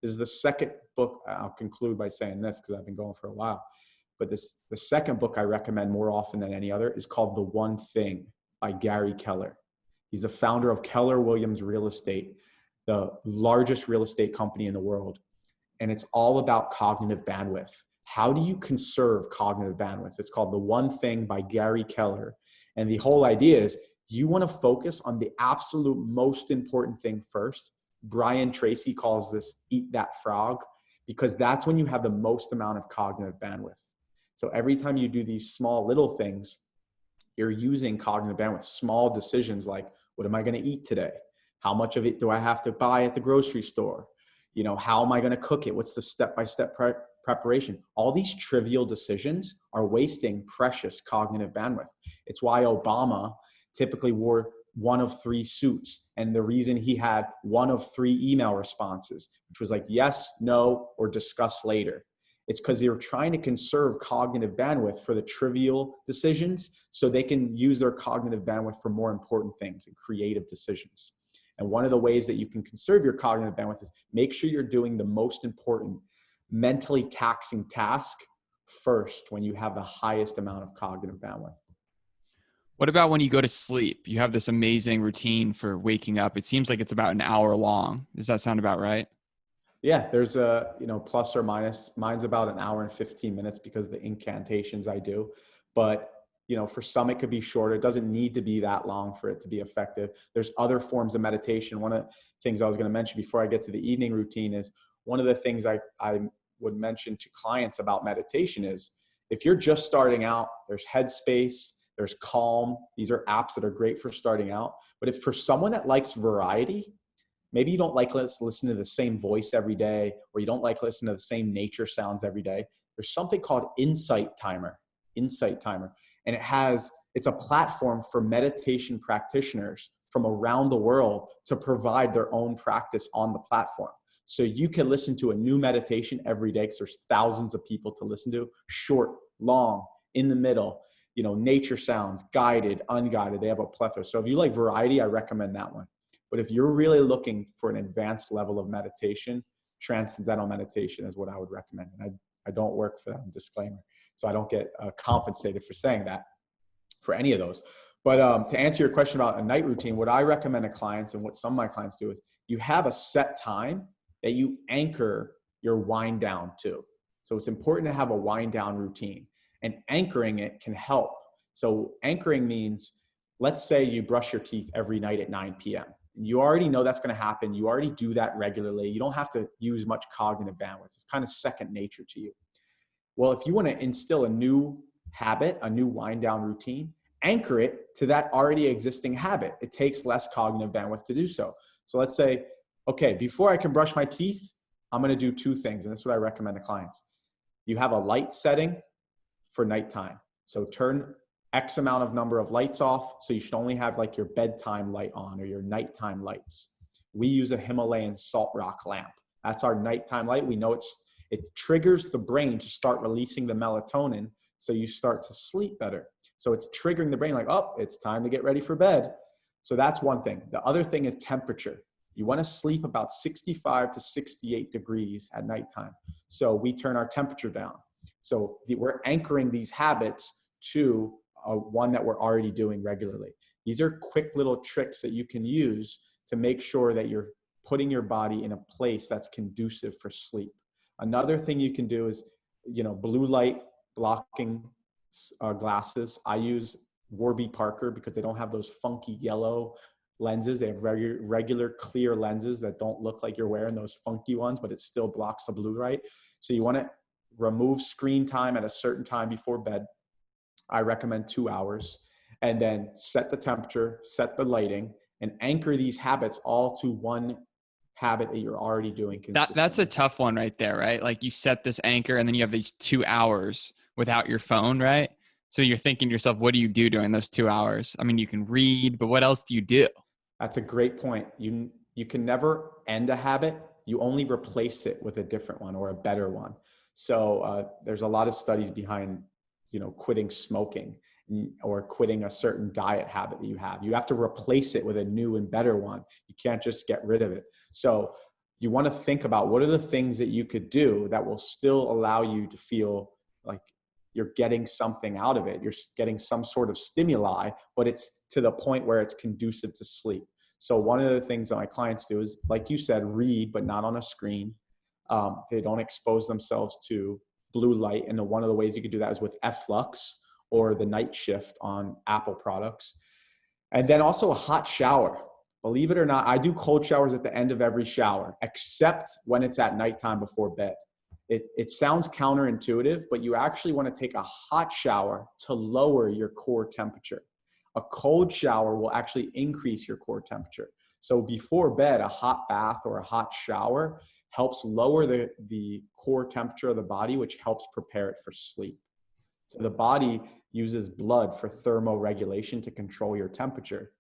is the second book. I'll conclude by saying this because I've been going for a while. But the second book I recommend more often than any other is called The One Thing by Gary Keller. He's the founder of Keller Williams Real Estate, the largest real estate company in the world. And it's all about cognitive bandwidth. How do you conserve cognitive bandwidth? It's called The One Thing by Gary Keller. And the whole idea is you want to focus on the absolute most important thing first. Brian Tracy calls this eat that frog, because that's when you have the most amount of cognitive bandwidth. So every time you do these small little things, you're using cognitive bandwidth. Small decisions like, what am I going to eat today? How much of it do I have to buy at the grocery store? How am I going to cook it? What's the step-by-step preparation? All these trivial decisions are wasting precious cognitive bandwidth. It's why Obama typically wore 1 of 3 suits. And the reason he had 1 of 3 email responses, which was like yes, no, or discuss later. It's because they were trying to conserve cognitive bandwidth for the trivial decisions so they can use their cognitive bandwidth for more important things and creative decisions. And one of the ways that you can conserve your cognitive bandwidth is make sure you're doing the most important mentally taxing task first when you have the highest amount of cognitive bandwidth. What about when you go to sleep? You have this amazing routine for waking up. It seems like it's about an hour long. Does that sound about right? Yeah, there's a, plus or minus. Mine's about an hour and 15 minutes because of the incantations I do. But, for some, it could be shorter. It doesn't need to be that long for it to be effective. There's other forms of meditation. One of the things I was going to mention before I get to the evening routine is one of the things I would mention to clients about meditation is if you're just starting out, there's Headspace, there's Calm. These are apps that are great for starting out. But if for someone that likes variety, maybe you don't like listen to the same voice every day, or you don't like listen to the same nature sounds every day. There's something called Insight Timer. And it has It's a platform for meditation practitioners from around the world to provide their own practice on the platform. So you can listen to a new meditation every day because there's thousands of people to listen to, short, long, in the middle, nature sounds, guided, unguided. They have a plethora. So if you like variety, I recommend that one. But if you're really looking for an advanced level of meditation, transcendental meditation is what I would recommend. And I don't work for them, disclaimer. So I don't get compensated for saying that for any of those. But to answer your question about a night routine, what I recommend to clients and what some of my clients do is you have a set time that you anchor your wind down to. So it's important to have a wind down routine, and anchoring it can help. So anchoring means, let's say you brush your teeth every night at 9 p.m. You already know that's going to happen. You already do that regularly. You don't have to use much cognitive bandwidth. It's kind of second nature to you. Well, if you want to instill a new habit, a new wind down routine, anchor it to that already existing habit. It takes less cognitive bandwidth to do so. So let's say, okay, before I can brush my teeth, I'm going to do two things. And that's what I recommend to clients. You have a light setting for nighttime. So turn X amount of number of lights off. So you should only have like your bedtime light on or your nighttime lights. We use a Himalayan salt rock lamp. That's our nighttime light. We know it triggers the brain to start releasing the melatonin. So you start to sleep better. So it's triggering the brain like, oh, it's time to get ready for bed. So that's one thing. The other thing is temperature. You want to sleep about 65 to 68 degrees at nighttime. So we turn our temperature down. So we're anchoring these habits to one that we're already doing regularly. These are quick little tricks that you can use to make sure that you're putting your body in a place that's conducive for sleep. Another thing you can do is, blue light blocking glasses. I use Warby Parker because they don't have those funky yellow lenses. They have regular clear lenses that don't look like you're wearing those funky ones, but it still blocks the blue light. So you want to remove screen time at a certain time before bed. I recommend 2 hours, and then set the temperature, set the lighting, and anchor these habits all to one habit that you're already doing consistently. That's a tough one right there, right? Like you set this anchor and then you have these 2 hours without your phone, right? So you're thinking to yourself, what do you do during those 2 hours? I mean, you can read, but what else do you do? That's a great point. You can never end a habit. You only replace it with a different one or a better one. So there's a lot of studies behind, quitting smoking or quitting a certain diet habit that you have. You have to replace it with a new and better one. You can't just get rid of it. So you want to think about what are the things that you could do that will still allow you to feel like you're getting something out of it. You're getting some sort of stimuli, but it's to the point where it's conducive to sleep. So one of the things that my clients do is, like you said, read, but not on a screen. They don't expose themselves to blue light. And one of the ways you could do that is with F-Lux or the night shift on Apple products. And then also a hot shower. Believe it or not, I do cold showers at the end of every shower, except when it's at nighttime before bed. It sounds counterintuitive, but you actually want to take a hot shower to lower your core temperature. A cold shower will actually increase your core temperature. So before bed, a hot bath or a hot shower helps lower the core temperature of the body, which helps prepare it for sleep. So the body uses blood for thermoregulation to control your temperature.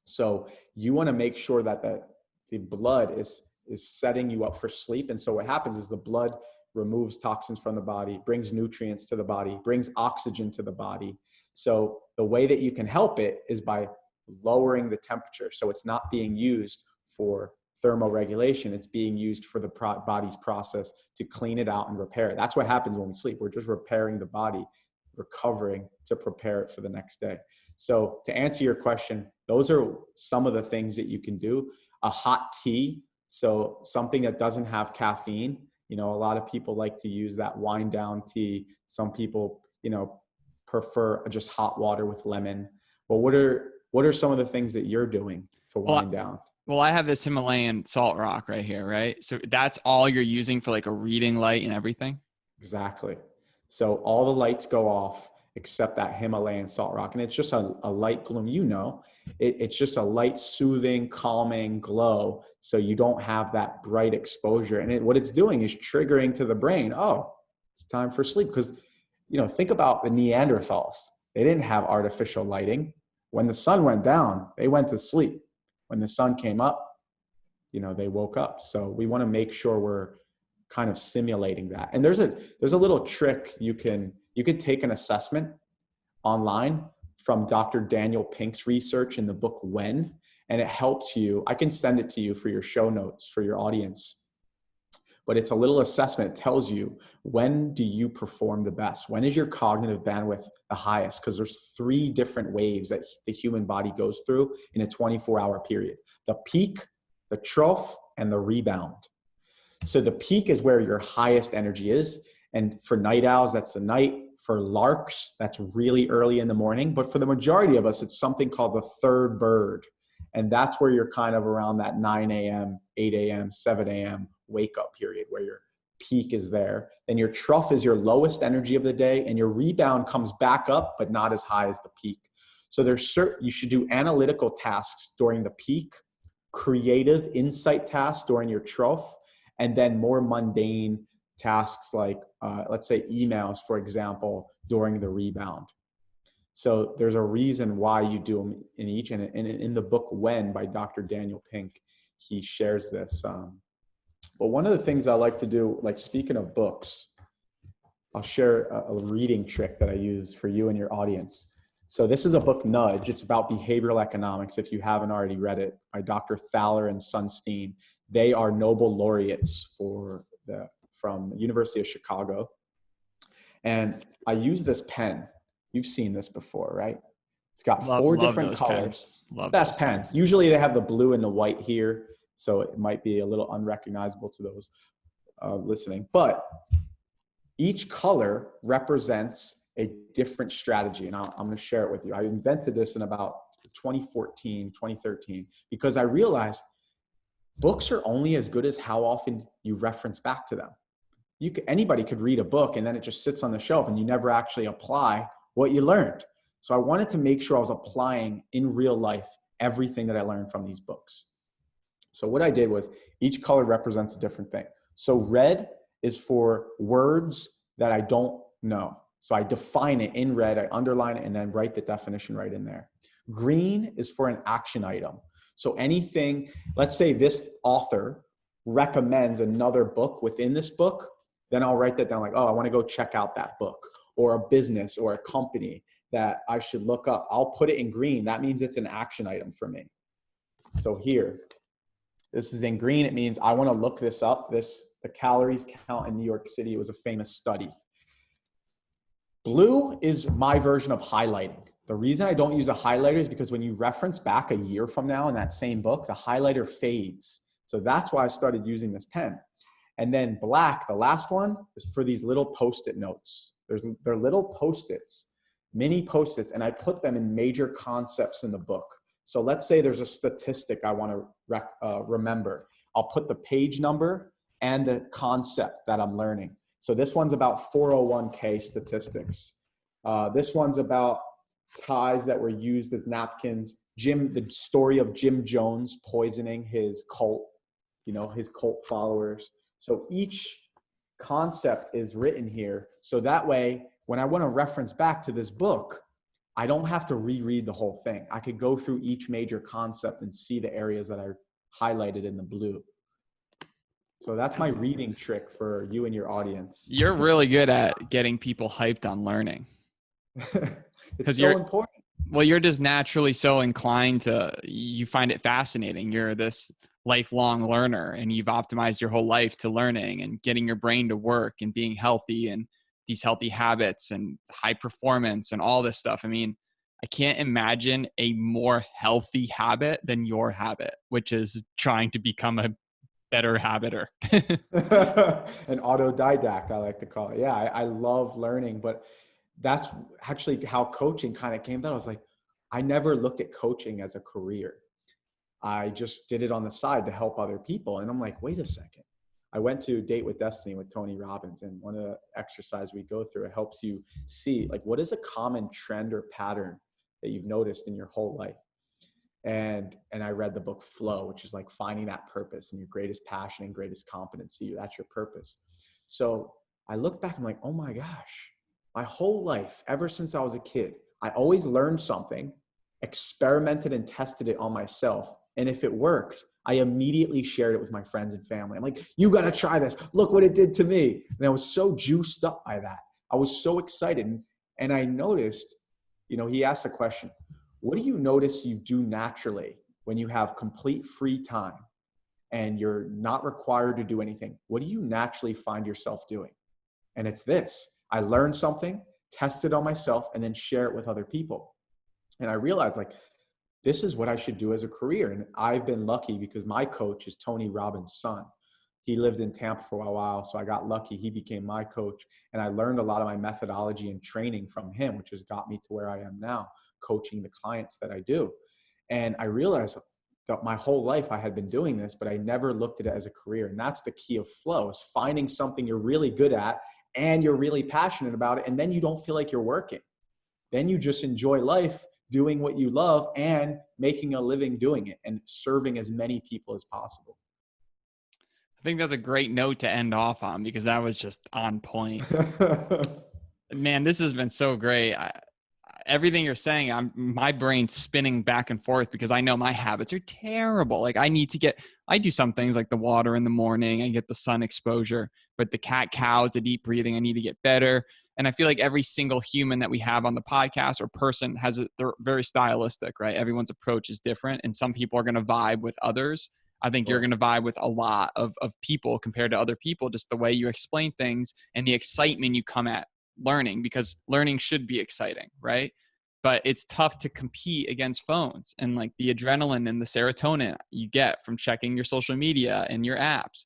So you want to make sure that the blood is setting you up for sleep. And so what happens is the blood removes toxins from the body, brings nutrients to the body, brings oxygen to the body. So the way that you can help it is by lowering the temperature. So it's not being used for thermoregulation. It's being used for the body's process to clean it out and repair it. That's what happens when we sleep. We're just repairing the body, recovering to prepare it for the next day. So to answer your question, those are some of the things that you can do. A hot tea, so something that doesn't have caffeine. A lot of people like to use that wind down tea. Some people, prefer just hot water with lemon. But what are some of the things that you're doing to wind down? Well, I have this Himalayan salt rock right here, right? So that's all you're using for like a reading light and everything? Exactly. So all the lights go off except that Himalayan salt rock. And it's just a light gloom, it's just a light, soothing, calming glow. So you don't have that bright exposure. And what it's doing is triggering to the brain, oh, it's time for sleep. Because, think about the Neanderthals. They didn't have artificial lighting. When the sun went down, they went to sleep. When the sun came up, they woke up. So we want to make sure we're kind of simulating that. And there's a little trick. You can take an assessment online from Dr. Daniel Pink's research in the book When, and it helps you. I can send it to you for your show notes for your audience. But it's a little assessment. It tells you, when do you perform the best? When is your cognitive bandwidth the highest? Because there's 3 different waves that the human body goes through in a 24-hour period: the peak, the trough, and the rebound. So the peak is where your highest energy is. And for night owls, that's the night. For larks, that's really early in the morning. But for the majority of us, it's something called the third bird. And that's where you're kind of around that 9 a.m., 8 a.m., 7 a.m. wake up period where your peak is there. Then your trough is your lowest energy of the day, and your rebound comes back up, but not as high as the peak. So you should do analytical tasks during the peak, creative insight tasks during your trough, and then more mundane tasks like, let's say emails, for example, during the rebound. So there's a reason why you do them in each. And in the book When by Dr. Daniel Pink, he shares this. But one of the things I like to do, like speaking of books, I'll share a reading trick that I use for you and your audience. So this is a book, Nudge. It's about behavioral economics, if you haven't already read it, by Dr. Thaler and Sunstein. They are Nobel laureates from University of Chicago. And I use this pen. You've seen this before, right? It's got 4 different colors. Best pens. Usually they have the blue and the white here, so it might be a little unrecognizable to those listening. But each color represents a different strategy, and I'm going to share it with you. I invented this in about 2014, 2013, because I realized books are only as good as how often you reference back to them. Anybody could read a book and then it just sits on the shelf and you never actually apply what you learned. So I wanted to make sure I was applying in real life everything that I learned from these books. So what I did was, each color represents a different thing. So red is for words that I don't know. So I define it in red, I underline it, and then write the definition right in there. Green is for an action item. So anything, let's say this author recommends another book within this book, then I'll write that down like, oh, I want to go check out that book, or a business or a company that I should look up. I'll put it in green. That means it's an action item for me. So here, this is in green. It means I want to look this up. The calories count in New York City. It was a famous study. Blue is my version of highlighting. The reason I don't use a highlighter is because when you reference back a year from now in that same book, the highlighter fades. So that's why I started using this pen. And then black, the last one, is for these little Post-it notes. They're little Post-its, mini Post-its, and I put them in major concepts in the book. So let's say there's a statistic I want to remember. I'll put the page number and the concept that I'm learning. So this one's about 401k statistics. This one's about ties that were used as napkins. The story of Jim Jones poisoning his cult, his cult followers. So each concept is written here. So that way, when I want to reference back to this book, I don't have to reread the whole thing. I could go through each major concept and see the areas that I highlighted in the blue. So that's my reading trick for you and your audience. You're really good at getting people hyped on learning. It's so important. Well, you're just naturally so inclined you find it fascinating. You're this lifelong learner, and you've optimized your whole life to learning and getting your brain to work and being healthy and these healthy habits and high performance and all this stuff. I mean, I can't imagine a more healthy habit than your habit, which is trying to become a better habiter. An autodidact, I like to call it. Yeah, I love learning, but that's actually how coaching kind of came about. I was like, I never looked at coaching as a career. I just did it on the side to help other people. And I'm like, wait a second. I went to Date with Destiny with Tony Robbins, and one of the exercises we go through, it helps you see like, what is a common trend or pattern that you've noticed in your whole life? And I read the book Flow, which is like finding that purpose and your greatest passion and greatest competency. That's your purpose. So I look back, I'm like, oh my gosh, my whole life, ever since I was a kid, I always learned something, experimented and tested it on myself. And if it worked, I immediately shared it with my friends and family. I'm like, you got to try this. Look what it did to me. And I was so juiced up by that. I was so excited. And I noticed, he asked a question, what do you notice you do naturally when you have complete free time and you're not required to do anything? What do you naturally find yourself doing? And it's this. I learned something, test it on myself, and then share it with other people. And I realized, like, this is what I should do as a career. And I've been lucky because my coach is Tony Robbins' son. He lived in Tampa for a while, so I got lucky. He became my coach, and I learned a lot of my methodology and training from him, which has got me to where I am now, coaching the clients that I do. And I realized that my whole life I had been doing this, but I never looked at it as a career. And that's the key of flow, is finding something you're really good at and you're really passionate about it. And then you don't feel like you're working. Then you just enjoy life doing what you love and making a living doing it and serving as many people as possible. I think that's a great note to end off on, because that was just on point. Man, this has been so great. Everything you're saying, my brain's spinning back and forth because I know my habits are terrible. Like, I do some things like the water in the morning and get the sun exposure, but the cows, the deep breathing, I need to get better. And I feel like every single human that we have on the podcast or person they're very stylistic, right? Everyone's approach is different, and some people are going to vibe with others. I think you're going to vibe with a lot of people compared to other people, just the way you explain things and the excitement you come at learning, because learning should be exciting, right? But it's tough to compete against phones and like the adrenaline and the serotonin you get from checking your social media and your apps.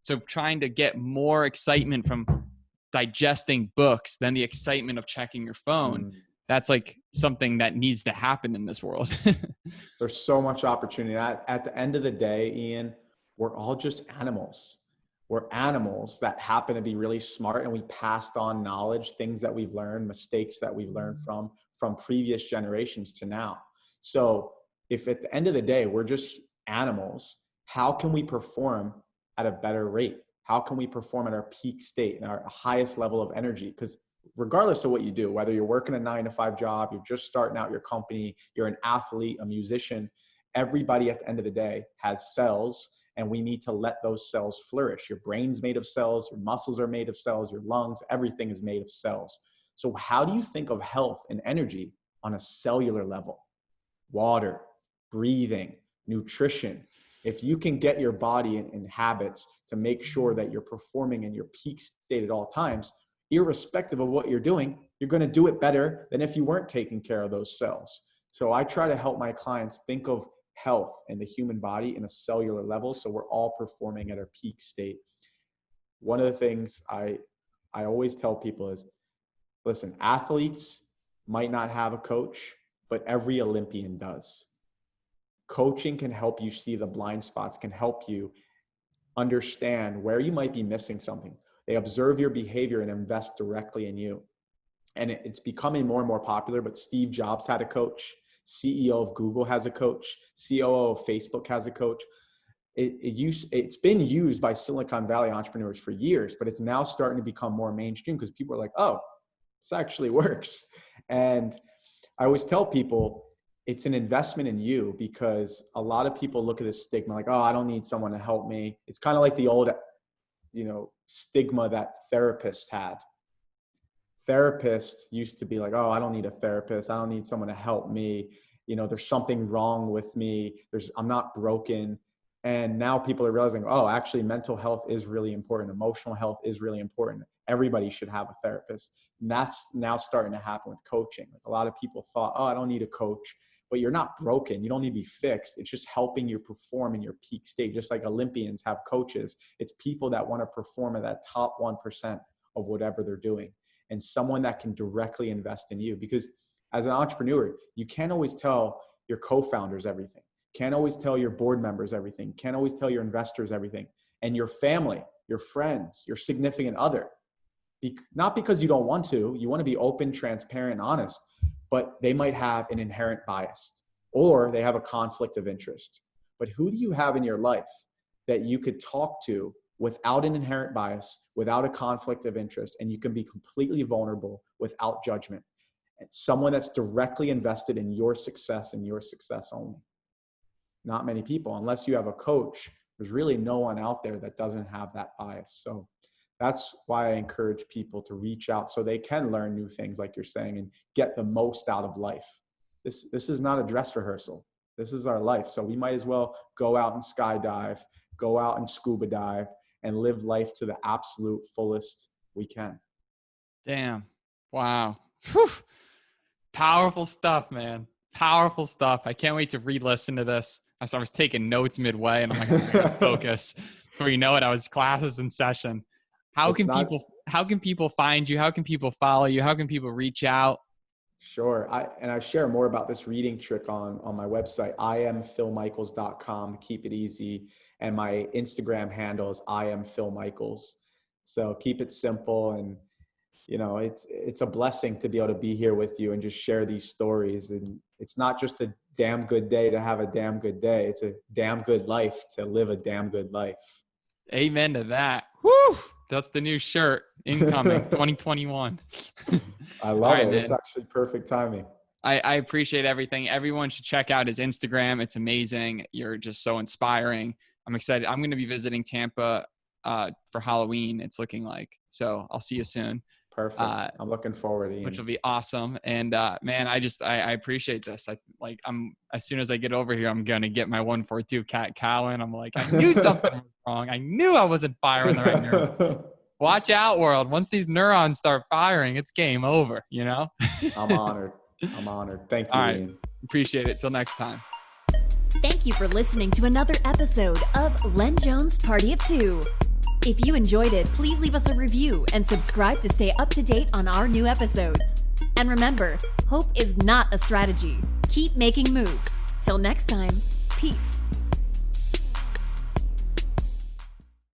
So trying to get more excitement from digesting books than the excitement of checking your phone, that's like something that needs to happen in this world. There's so much opportunity. At the end of the day, Ian, we're all just animals. We're animals that happen to be really smart, and we passed on knowledge, things that we've learned, mistakes that we've learned from previous generations to now. So if at the end of the day, we're just animals, how can we perform at a better rate? How can we perform at our peak state and our highest level of energy? Because regardless of what you do, whether you're working a 9-to-5 job, you're just starting out your company, you're an athlete, a musician, everybody at the end of the day has cells, and we need to let those cells flourish. Your brain's made of cells, your muscles are made of cells, your lungs, everything is made of cells. So how do you think of health and energy on a cellular level? Water, breathing, nutrition. If you can get your body in habits to make sure that you're performing in your peak state at all times, irrespective of what you're doing, you're going to do it better than if you weren't taking care of those cells. So I try to help my clients think of health and the human body in a cellular level, so we're all performing at our peak state. One of the things I always tell people is, listen, athletes might not have a coach, but every Olympian does. Coaching can help you see the blind spots, can help you understand where you might be missing something. They observe your behavior and invest directly in you. And it's becoming more and more popular, but Steve Jobs had a coach. CEO of Google has a coach. COO of Facebook has a coach. It's been used by Silicon Valley entrepreneurs for years, but it's now starting to become more mainstream because people are like, oh, this actually works. And I always tell people it's an investment in you, because a lot of people look at this stigma like, oh, I don't need someone to help me. It's kind of like the old, stigma that therapists had. Therapists used to be like, oh, I don't need a therapist. I don't need someone to help me. There's something wrong with me. I'm not broken. And now people are realizing, oh, actually mental health is really important. Emotional health is really important. Everybody should have a therapist. And that's now starting to happen with coaching. Like, a lot of people thought, oh, I don't need a coach, but you're not broken. You don't need to be fixed. It's just helping you perform in your peak state. Just like Olympians have coaches. It's people that want to perform at that top 1% of whatever they're doing, and someone that can directly invest in you. Because as an entrepreneur, you can't always tell your co-founders everything. Can't always tell your board members everything. Can't always tell your investors everything. And your family, your friends, your significant other. Not because you don't want to. You want to be open, transparent, and honest. But they might have an inherent bias, or they have a conflict of interest. But who do you have in your life that you could talk to without an inherent bias, without a conflict of interest, and you can be completely vulnerable without judgment? someone that's directly invested in your success and your success only. Not many people, unless you have a coach. There's really no one out there that doesn't have that bias. So that's why I encourage people to reach out so they can learn new things, like you're saying, and get the most out of life. This is not a dress rehearsal. This is our life. So we might as well go out and skydive, go out and scuba dive, and live life to the absolute fullest we can. Damn. Wow. Whew. Powerful stuff, man. Powerful stuff. I can't wait to re-listen to this. I was taking notes midway and I'm like, I gotta focus. Before you know it, I was classes in session. How can people find you? How can people follow you? How can people reach out? Sure. I share more about this reading trick on my website, iamphilmichaels.com, to keep it easy. And my Instagram handle is iamphilmichaels. So keep it simple. And, you know, it's a blessing to be able to be here with you and just share these stories. And it's not just a damn good day to have a damn good day. It's a damn good life to live a damn good life. Amen to that. Woo! That's the new shirt incoming 2021. I love it. Man. It's actually perfect timing. I appreciate everything. Everyone should check out his Instagram. It's amazing. You're just so inspiring. I'm excited. I'm going to be visiting Tampa for Halloween, it's looking like. So I'll see you soon. Perfect. I'm looking forward, Ian. Which will be awesome. And man, I appreciate this. As soon as I get over here, I'm gonna get my 142 cat Cowan. I'm like, I knew something was wrong. I knew I wasn't firing the right neurons. Watch out, world. Once these neurons start firing, it's game over. You know. I'm honored. Thank you, Ian. Right. Appreciate it. Till next time. Thank you for listening to another episode of Len Jones Party of Two. If you enjoyed it, please leave us a review and subscribe to stay up to date on our new episodes. And remember, hope is not a strategy. Keep making moves. Till next time, peace.